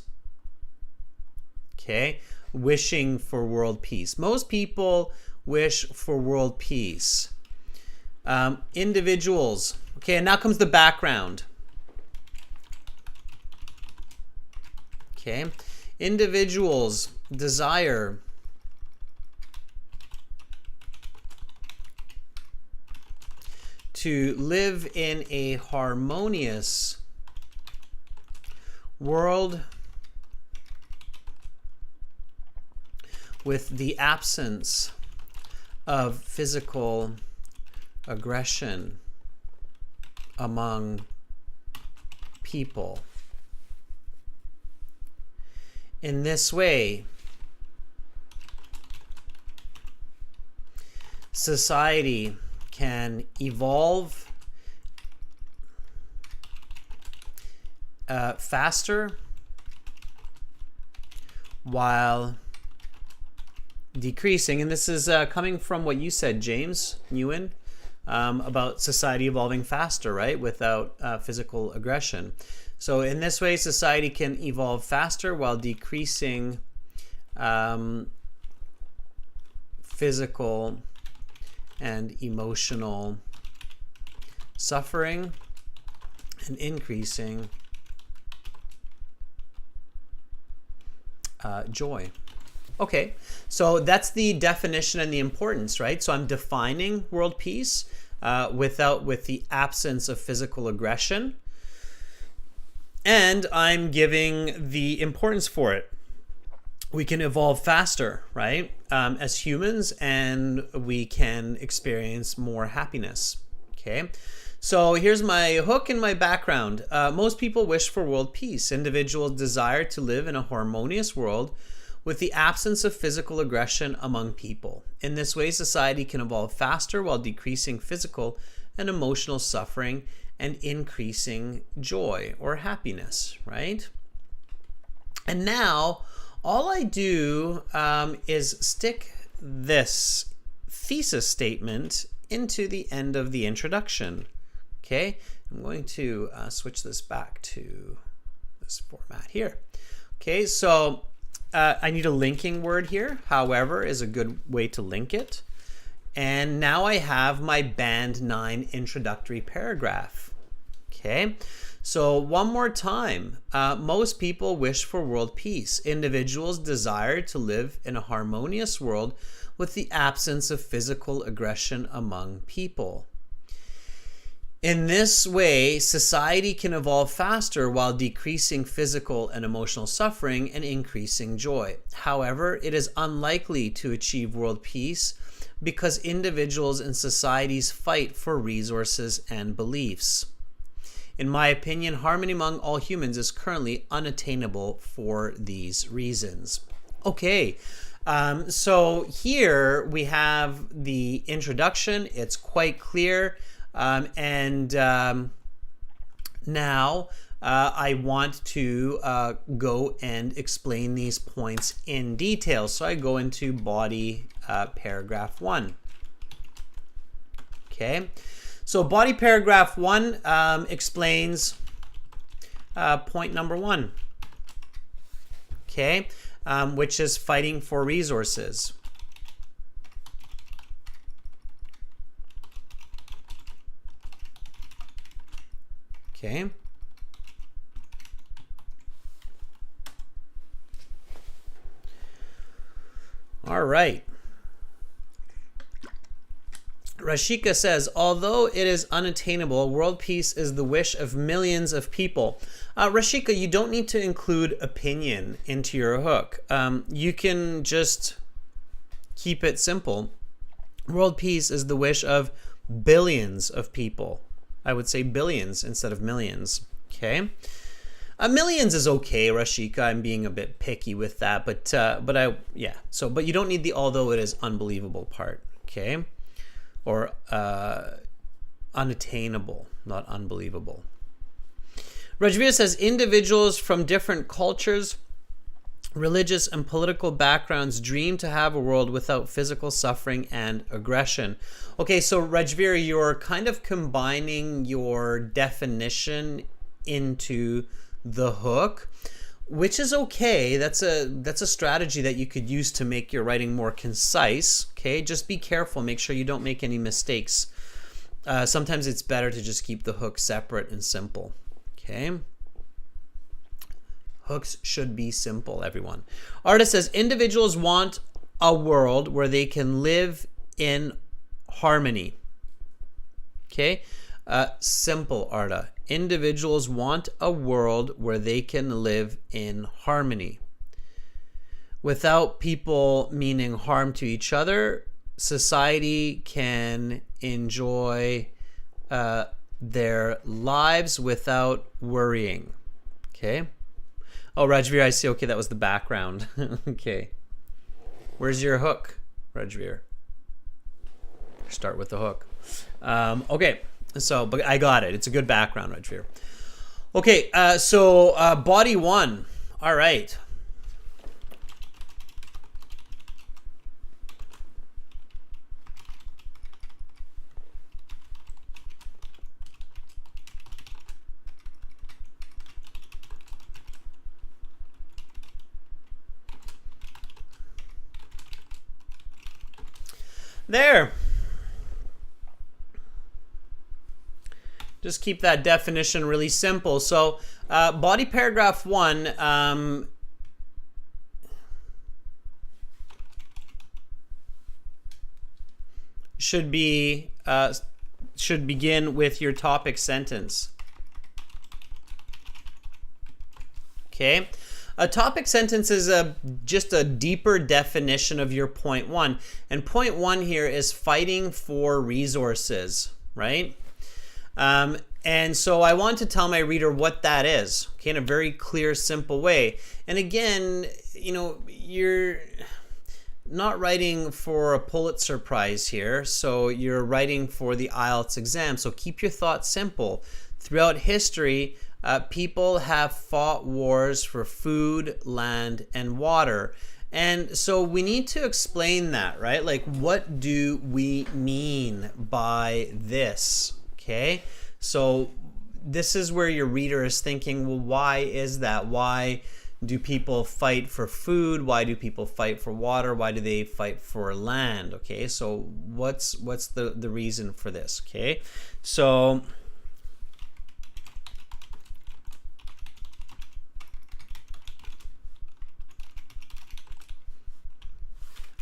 S1: Okay? Wishing for world peace. Most people wish for world peace. Individuals. Okay, and now comes the background. Okay, individuals desire to live in a harmonious world with the absence of physical aggression among people. In this way, society can evolve faster while decreasing, and this is coming from what you said, James Nguyen, about society evolving faster, right, without physical aggression. So in this way, society can evolve faster while decreasing physical and emotional suffering and increasing joy. Okay, so that's the definition and the importance, right? So I'm defining world peace with the absence of physical aggression, and I'm giving the importance for it. We can evolve faster, right, as humans, and we can experience more happiness. Okay, so here's my hook and my background. Most people wish for world peace. Individuals desire to live in a harmonious world with the absence of physical aggression among people. In this way, society can evolve faster while decreasing physical and emotional suffering and increasing joy or happiness, right? And now, all I do is stick this thesis statement into the end of the introduction. Okay, I'm going to switch this back to this format here. Okay, so I need a linking word here. However is a good way to link it. And now I have my band 9 introductory paragraph. Okay, so one more time. Most people wish for world peace. Individuals desire to live in a harmonious world with the absence of physical aggression among people. In this way, society can evolve faster while decreasing physical and emotional suffering and increasing joy. However, it is unlikely to achieve world peace because individuals and societies fight for resources and beliefs. In my opinion, harmony among all humans is currently unattainable for these reasons. Okay, so here we have the introduction. It's quite clear. Now I want to go and explain these points in detail. So I go into body paragraph 1. Okay, so body paragraph 1 explains point number 1. Okay, which is fighting for resources. Okay. All right. Rashika says, although it is unattainable, world peace is the wish of millions of people. Rashika, you don't need to include opinion into your hook. You can just keep it simple. World peace is the wish of billions of people. I would say billions instead of millions. Okay, millions is okay, Rashika. I'm being a bit picky with that, but you don't need the although it is unbelievable part. Okay, or unattainable, not unbelievable. Rajveer says individuals from different cultures, religious and political backgrounds dream to have a world without physical suffering and aggression. Okay, so Rajveer, you're kind of combining your definition into the hook, which is okay. That's a strategy that you could use to make your writing more concise. Okay, just be careful. Make sure you don't make any mistakes. Sometimes it's better to just keep the hook separate and simple. Okay. Hooks should be simple, everyone. Artist says, individuals want a world where they can live in harmony. Okay? Simple, Arta. Individuals want a world where they can live in harmony. Without people meaning harm to each other society can enjoy their lives without worrying. Okay. Oh, Rajveer, I see. Okay, that was the background. Okay. Where's your hook, Rajveer? Start with the hook. Okay, so but I got it. It's a good background, Rajveer. Okay, so body one. All right. There. Just keep that definition really simple. So body paragraph one should begin with your topic sentence. Okay. A topic sentence is just a deeper definition of your point one. And point one here is fighting for resources, right? And so I want to tell my reader what that is, okay, in a very clear, simple way. And again, you know, you're not writing for a Pulitzer Prize here, so you're writing for the IELTS exam. So keep your thoughts simple. Throughout history, people have fought wars for food, land, and water. And so we need to explain that, right? Like, what do we mean by this? Okay, so this is where your reader is thinking, well, why is that? Why do people fight for food? Why do people fight for water? Why do they fight for land? Okay, so what's the reason for this? Okay, so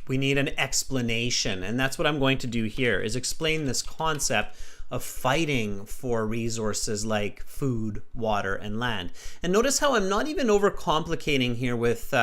S1: we need an explanation, and that's what I'm going to do here, is explain this concept of fighting for resources like food, water, and land. And notice how I'm not even overcomplicating here with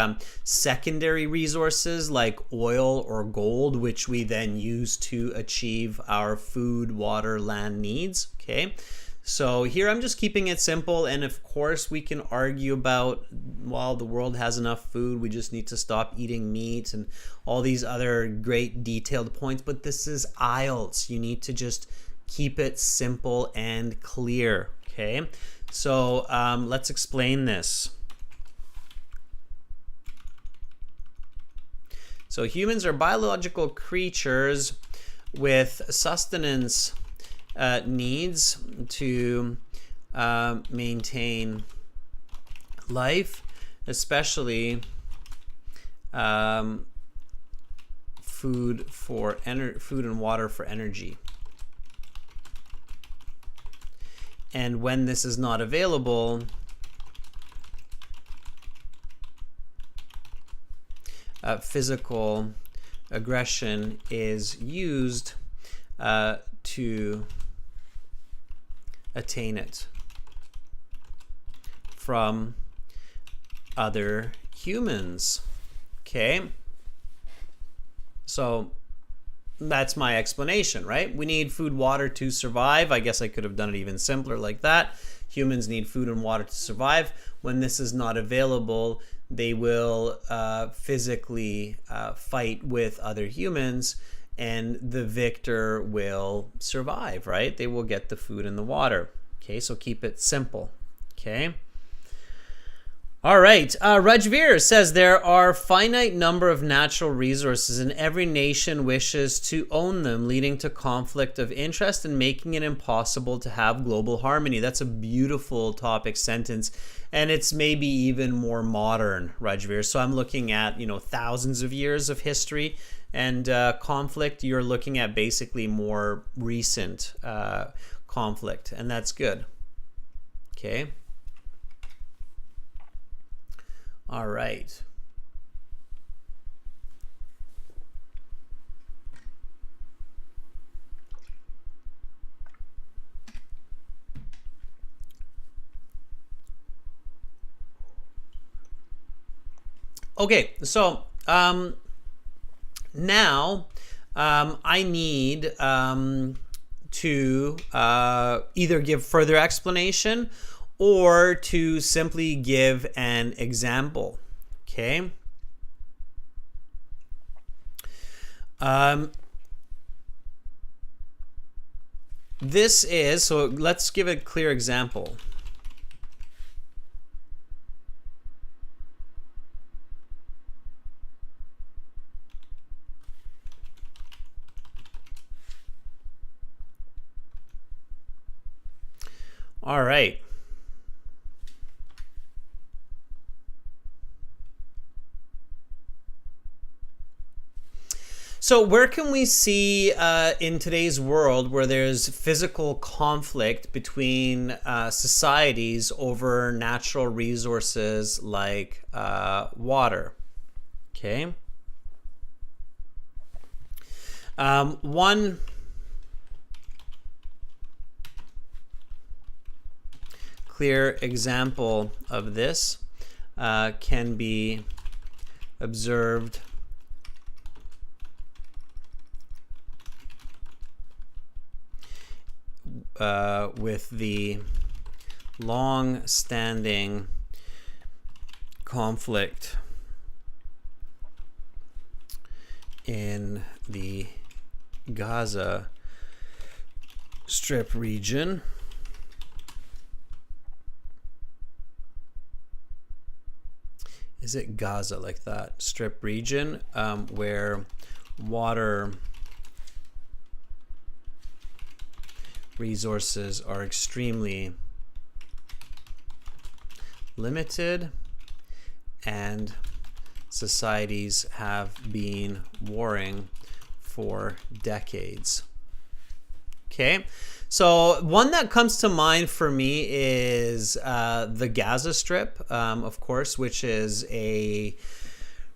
S1: secondary resources like oil or gold, which we then use to achieve our food, water, land needs. Okay. So here I'm just keeping it simple, and of course we can argue about, well, the world has enough food, we just need to stop eating meat and all these other great detailed points, but this is IELTS. You need to just keep it simple and clear, okay? So let's explain this. So humans are biological creatures with sustenance needs to maintain life, especially food and water for energy. And when this is not available, physical aggression is used to attain it from other humans. Okay, so that's my explanation, right? We need food, water to survive. I guess I could have done it even simpler like that. Humans need food and water to survive. When this is not available, they will physically fight with other humans, and the victor will survive, right? They will get the food and the water. Okay, so keep it simple. Okay. All right. Rajveer says there are finite number of natural resources and every nation wishes to own them, leading to conflict of interest and making it impossible to have global harmony. That's a beautiful topic sentence, and it's maybe even more modern, Rajveer. So I'm looking at, thousands of years of history and conflict. You're looking at basically more recent conflict, and that's good. Okay. All right. Okay, so now I need to either give further explanation or to simply give an example. Okay. This is, so let's give a clear example. All right. So where can we see in today's world where there's physical conflict between societies over natural resources like water? Okay. One clear example of this can be observed with the long-standing conflict in the Gaza Strip region. Is it Gaza like that? Strip region, where water resources are extremely limited and societies have been warring for decades. Okay, so one that comes to mind for me is the Gaza Strip, of course, which is a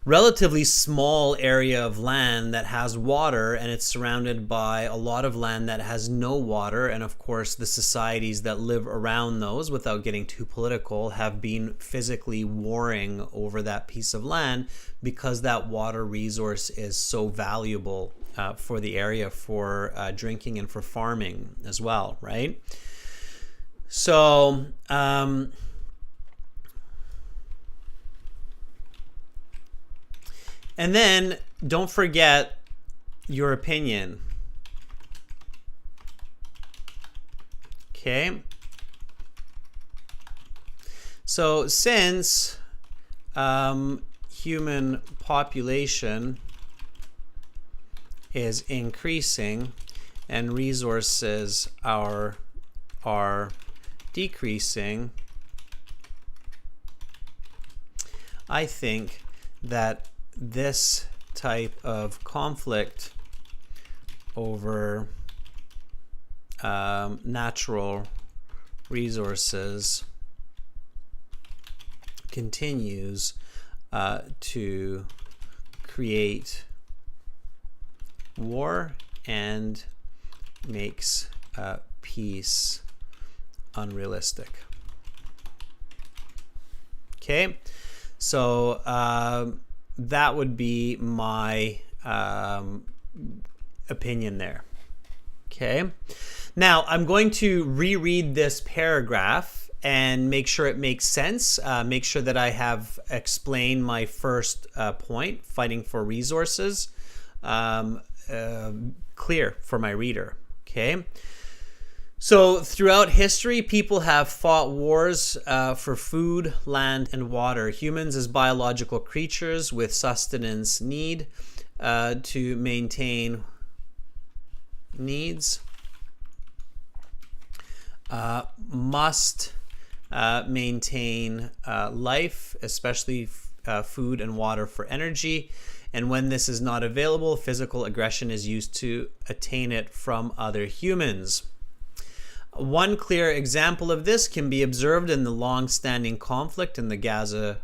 S1: relatively small area of land that has water, and it's surrounded by a lot of land that has no water. And of course, the societies that live around those, without getting too political, have been physically warring over that piece of land because that water resource is so valuable for the area, for drinking and for farming as well, right? So and then don't forget your opinion. Okay. So since human population is increasing and resources are decreasing, I think that this type of conflict over natural resources continues to create war and makes peace unrealistic. Okay, so that would be my opinion there. Okay, now I'm going to reread this paragraph and make sure it makes sense. Make sure that I have explained my first point, fighting for resources, clear for my reader. Okay. So throughout history, people have fought wars for food, land, and water. Humans as biological creatures with sustenance need to maintain needs must maintain life, especially food and water for energy. And when this is not available, physical aggression is used to attain it from other humans. One clear example of this can be observed in the long-standing conflict in the Gaza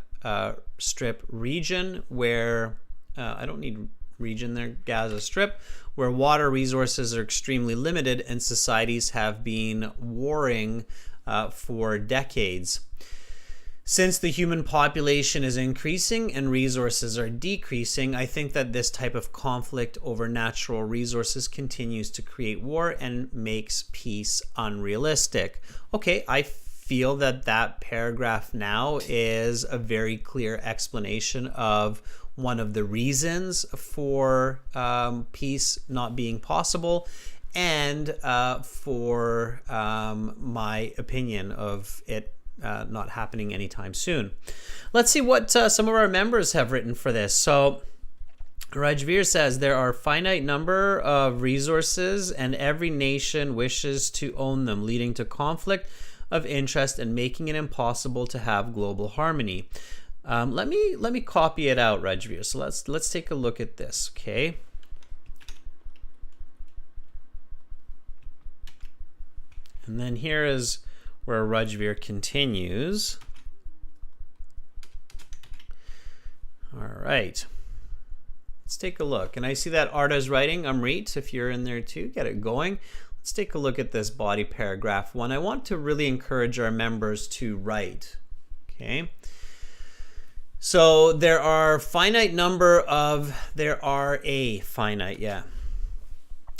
S1: Strip region, where I don't need region there, Gaza Strip, where water resources are extremely limited and societies have been warring for decades. Since the human population is increasing and resources are decreasing, I think that this type of conflict over natural resources continues to create war and makes peace unrealistic. Okay, I feel that that paragraph now is a very clear explanation of one of the reasons for peace not being possible, and for my opinion of it not happening anytime soon. Let's see what some of our members have written for this. So Rajveer says there are finite number of resources and every nation wishes to own them, leading to conflict of interest and making it impossible to have global harmony. Let me copy it out, Rajveer. So let's take a look at this, okay? And then here is where Rajveer continues. All right. Let's take a look. And I see that Arda's writing. Amrit, if you're in there too, get it going. Let's take a look at this body paragraph one. I want to really encourage our members to write. Okay. So there are a finite number of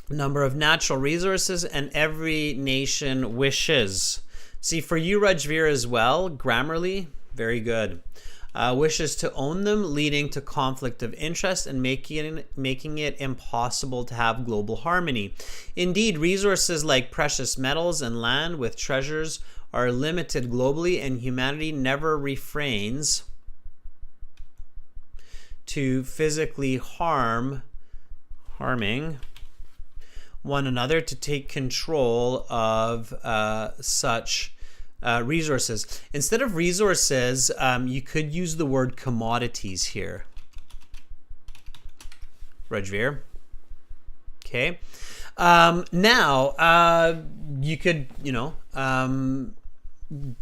S1: number of natural resources, and every nation wishes. See, for you, Rajveer, as well, grammarly, very good. Wishes to own them, leading to conflict of interest and making it impossible to have global harmony. Indeed, resources like precious metals and land with treasures are limited globally, and humanity never refrains to physically harming one another to take control of such resources. Instead of resources, you could use the word commodities here. Rajveer. Okay. Now, you could,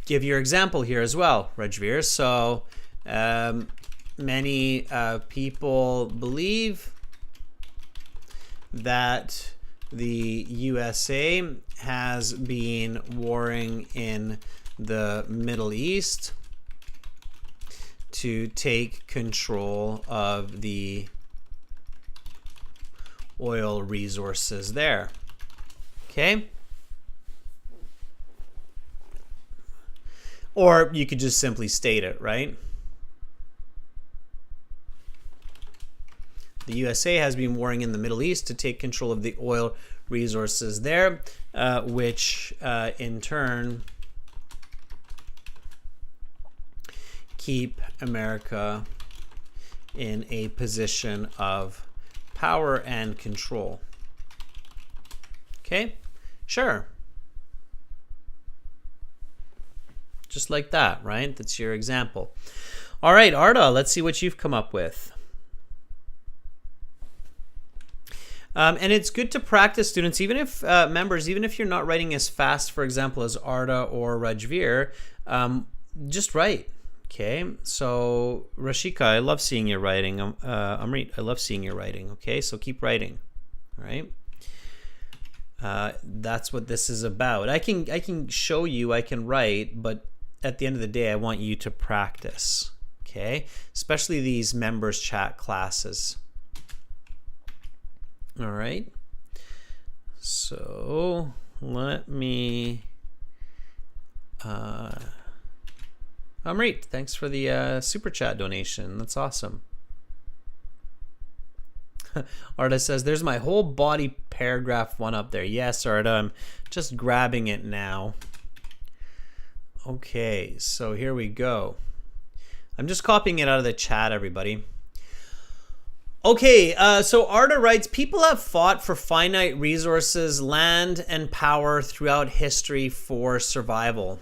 S1: give your example here as well, Rajveer. So, many people believe that the USA has been warring in the Middle East to take control of the oil resources there. Okay? Or you could just simply state it, right? The USA has been warring in the Middle East to take control of the oil resources there, which in turn keep America in a position of power and control. Okay? Sure. Just like that, right? That's your example. All right, Arda, let's see what you've come up with. And it's good to practice, students, even if members, even if you're not writing as fast, for example, as Arda or Rajveer, just write. Okay, so Rashika, I love seeing your writing. Amrit, I love seeing your writing. Okay, so keep writing. All right. That's what this is about. I can show you, I can write, but at the end of the day, I want you to practice. Okay, especially these members chat classes. All right, so let me, Amrit, thanks for the super chat donation. That's awesome. Arda says, there's my whole body paragraph one up there. Yes, Arda, I'm just grabbing it now. Okay, so here we go. I'm just copying it out of the chat, everybody. Okay, so Arda writes, people have fought for finite resources, land, and power throughout history for survival.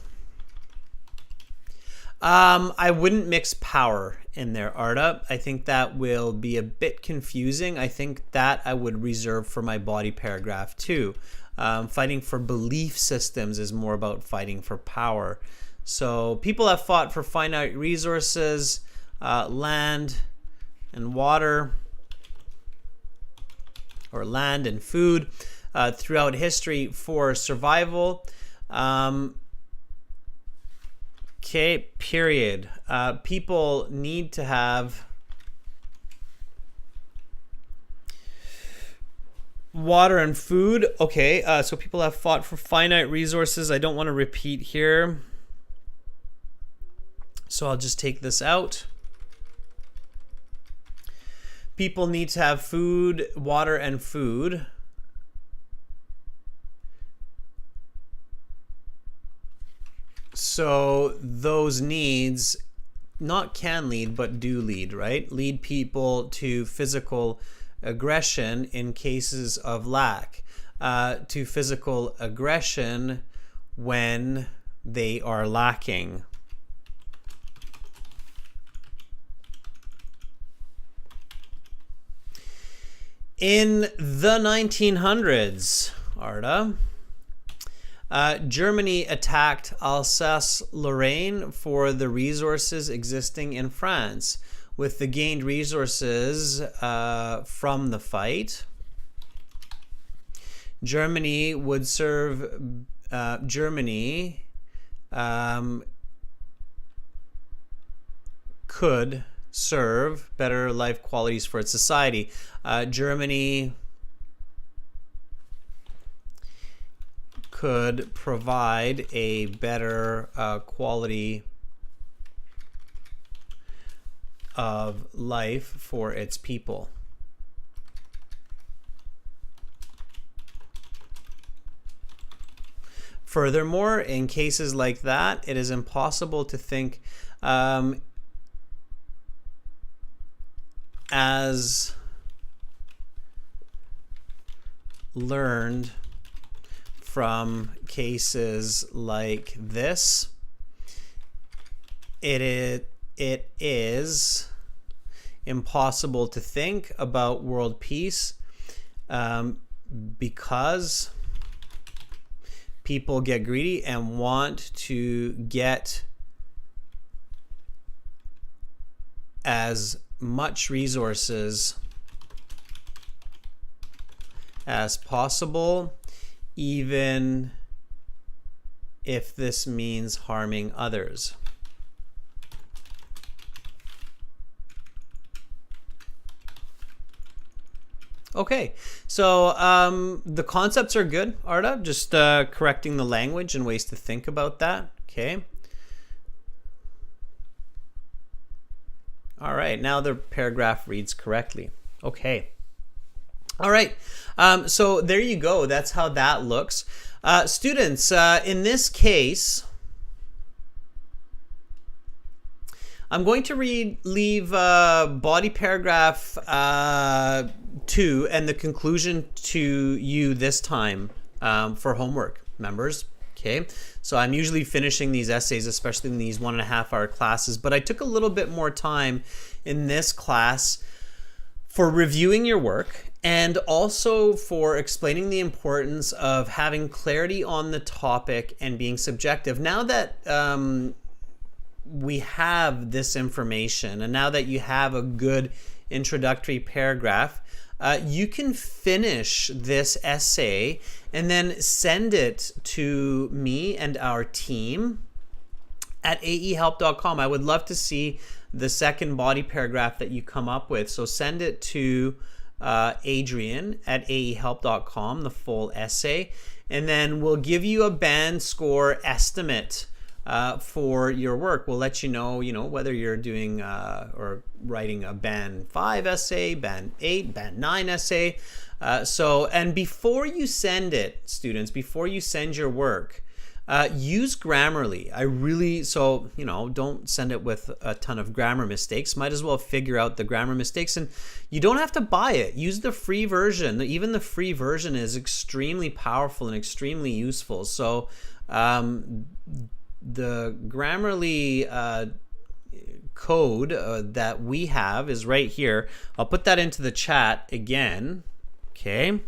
S1: I wouldn't mix power in there, Arda. I think that will be a bit confusing. I think that I would reserve for my body paragraph too. Fighting for belief systems is more about fighting for power. So people have fought for finite resources, land and water, or land and food throughout history for survival. Okay, period. People need to have water and food. Okay, so people have fought for finite resources. I don't want to repeat here, so I'll just take this out. People need to have food, water, and food. So those needs not can lead, but do lead, right? Lead people to physical aggression in cases of lack, to physical aggression when they are lacking. In the 1900s, Arda, Germany attacked Alsace-Lorraine for the resources existing in France. With the gained resources from the fight, Germany would serve. Germany could serve better life qualities for its society. Germany could provide a better quality of life for its people. Furthermore, in cases like that, it is impossible to think as learned from cases like this. It is impossible to think about world peace because people get greedy and want to get as much resources as possible, even if this means harming others. Okay, so the concepts are good, Arda. Just correcting the language and ways to think about that. Okay. All right, now the paragraph reads correctly. Okay. All right, so there you go. That's how that looks. Students, in this case, I'm going to leave body paragraph 2 and the conclusion to you this time for homework, members. Okay, so I'm usually finishing these essays, especially in these 1.5 hour classes, but I took a little bit more time in this class for reviewing your work and also for explaining the importance of having clarity on the topic and being subjective. Now that we have this information and now that you have a good introductory paragraph, you can finish this essay and then send it to me and our team at aehelp.com. I would love to see the second body paragraph that you come up with. So send it to Adrian at aehelp.com, the full essay, and then we'll give you a band score estimate for your work. We'll let you know, whether you're doing or writing a band 5 essay, band 8, band 9 essay. And before you send it, students, before you send your work, use Grammarly. Don't send it with a ton of grammar mistakes. Might as well figure out the grammar mistakes, and you don't have to buy it. Use the free version. Even the free version is extremely powerful and extremely useful. So the Grammarly code that we have is right here. I'll put that into the chat again. Okay.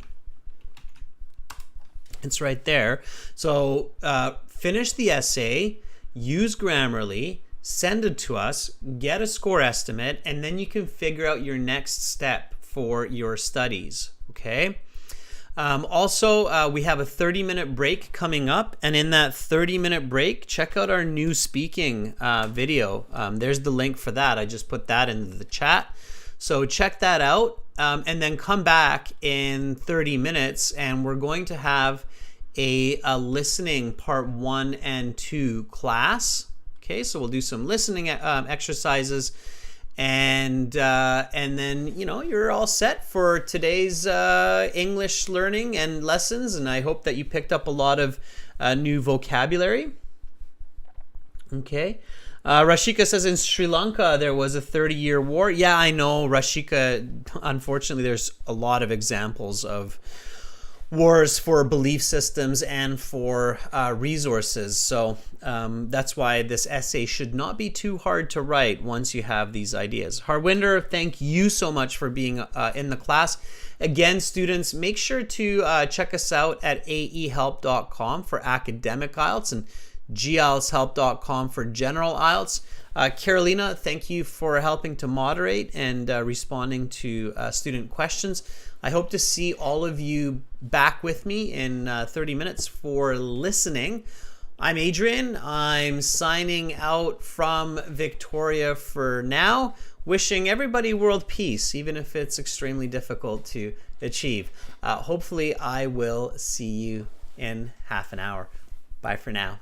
S1: It's right there. So finish the essay, use Grammarly, send it to us, get a score estimate, and then you can figure out your next step for your studies. Okay. Also, we have a 30-minute break coming up, and in that 30-minute break, check out our new speaking video. There's the link for that. I just put that into the chat. So check that out, and then come back in 30 minutes, and we're going to have a listening part 1 and 2 class. Okay, so we'll do some listening exercises. And then, you know, you're all set for today's English learning and lessons. And I hope that you picked up a lot of new vocabulary. Okay. Rashika says in Sri Lanka, there was a 30-year war. Yeah, I know, Rashika. Unfortunately, there's a lot of examples of wars for belief systems and for resources. So that's why this essay should not be too hard to write once you have these ideas. Harwinder, thank you so much for being in the class. Again, students, make sure to check us out at aehelp.com for academic IELTS and gieltshelp.com for general IELTS. Carolina, thank you for helping to moderate and responding to student questions. I hope to see all of you back with me in 30 minutes for listening. I'm Adrian. I'm signing out from Victoria for now, wishing everybody world peace, even if it's extremely difficult to achieve. Hopefully, I will see you in half an hour. Bye for now.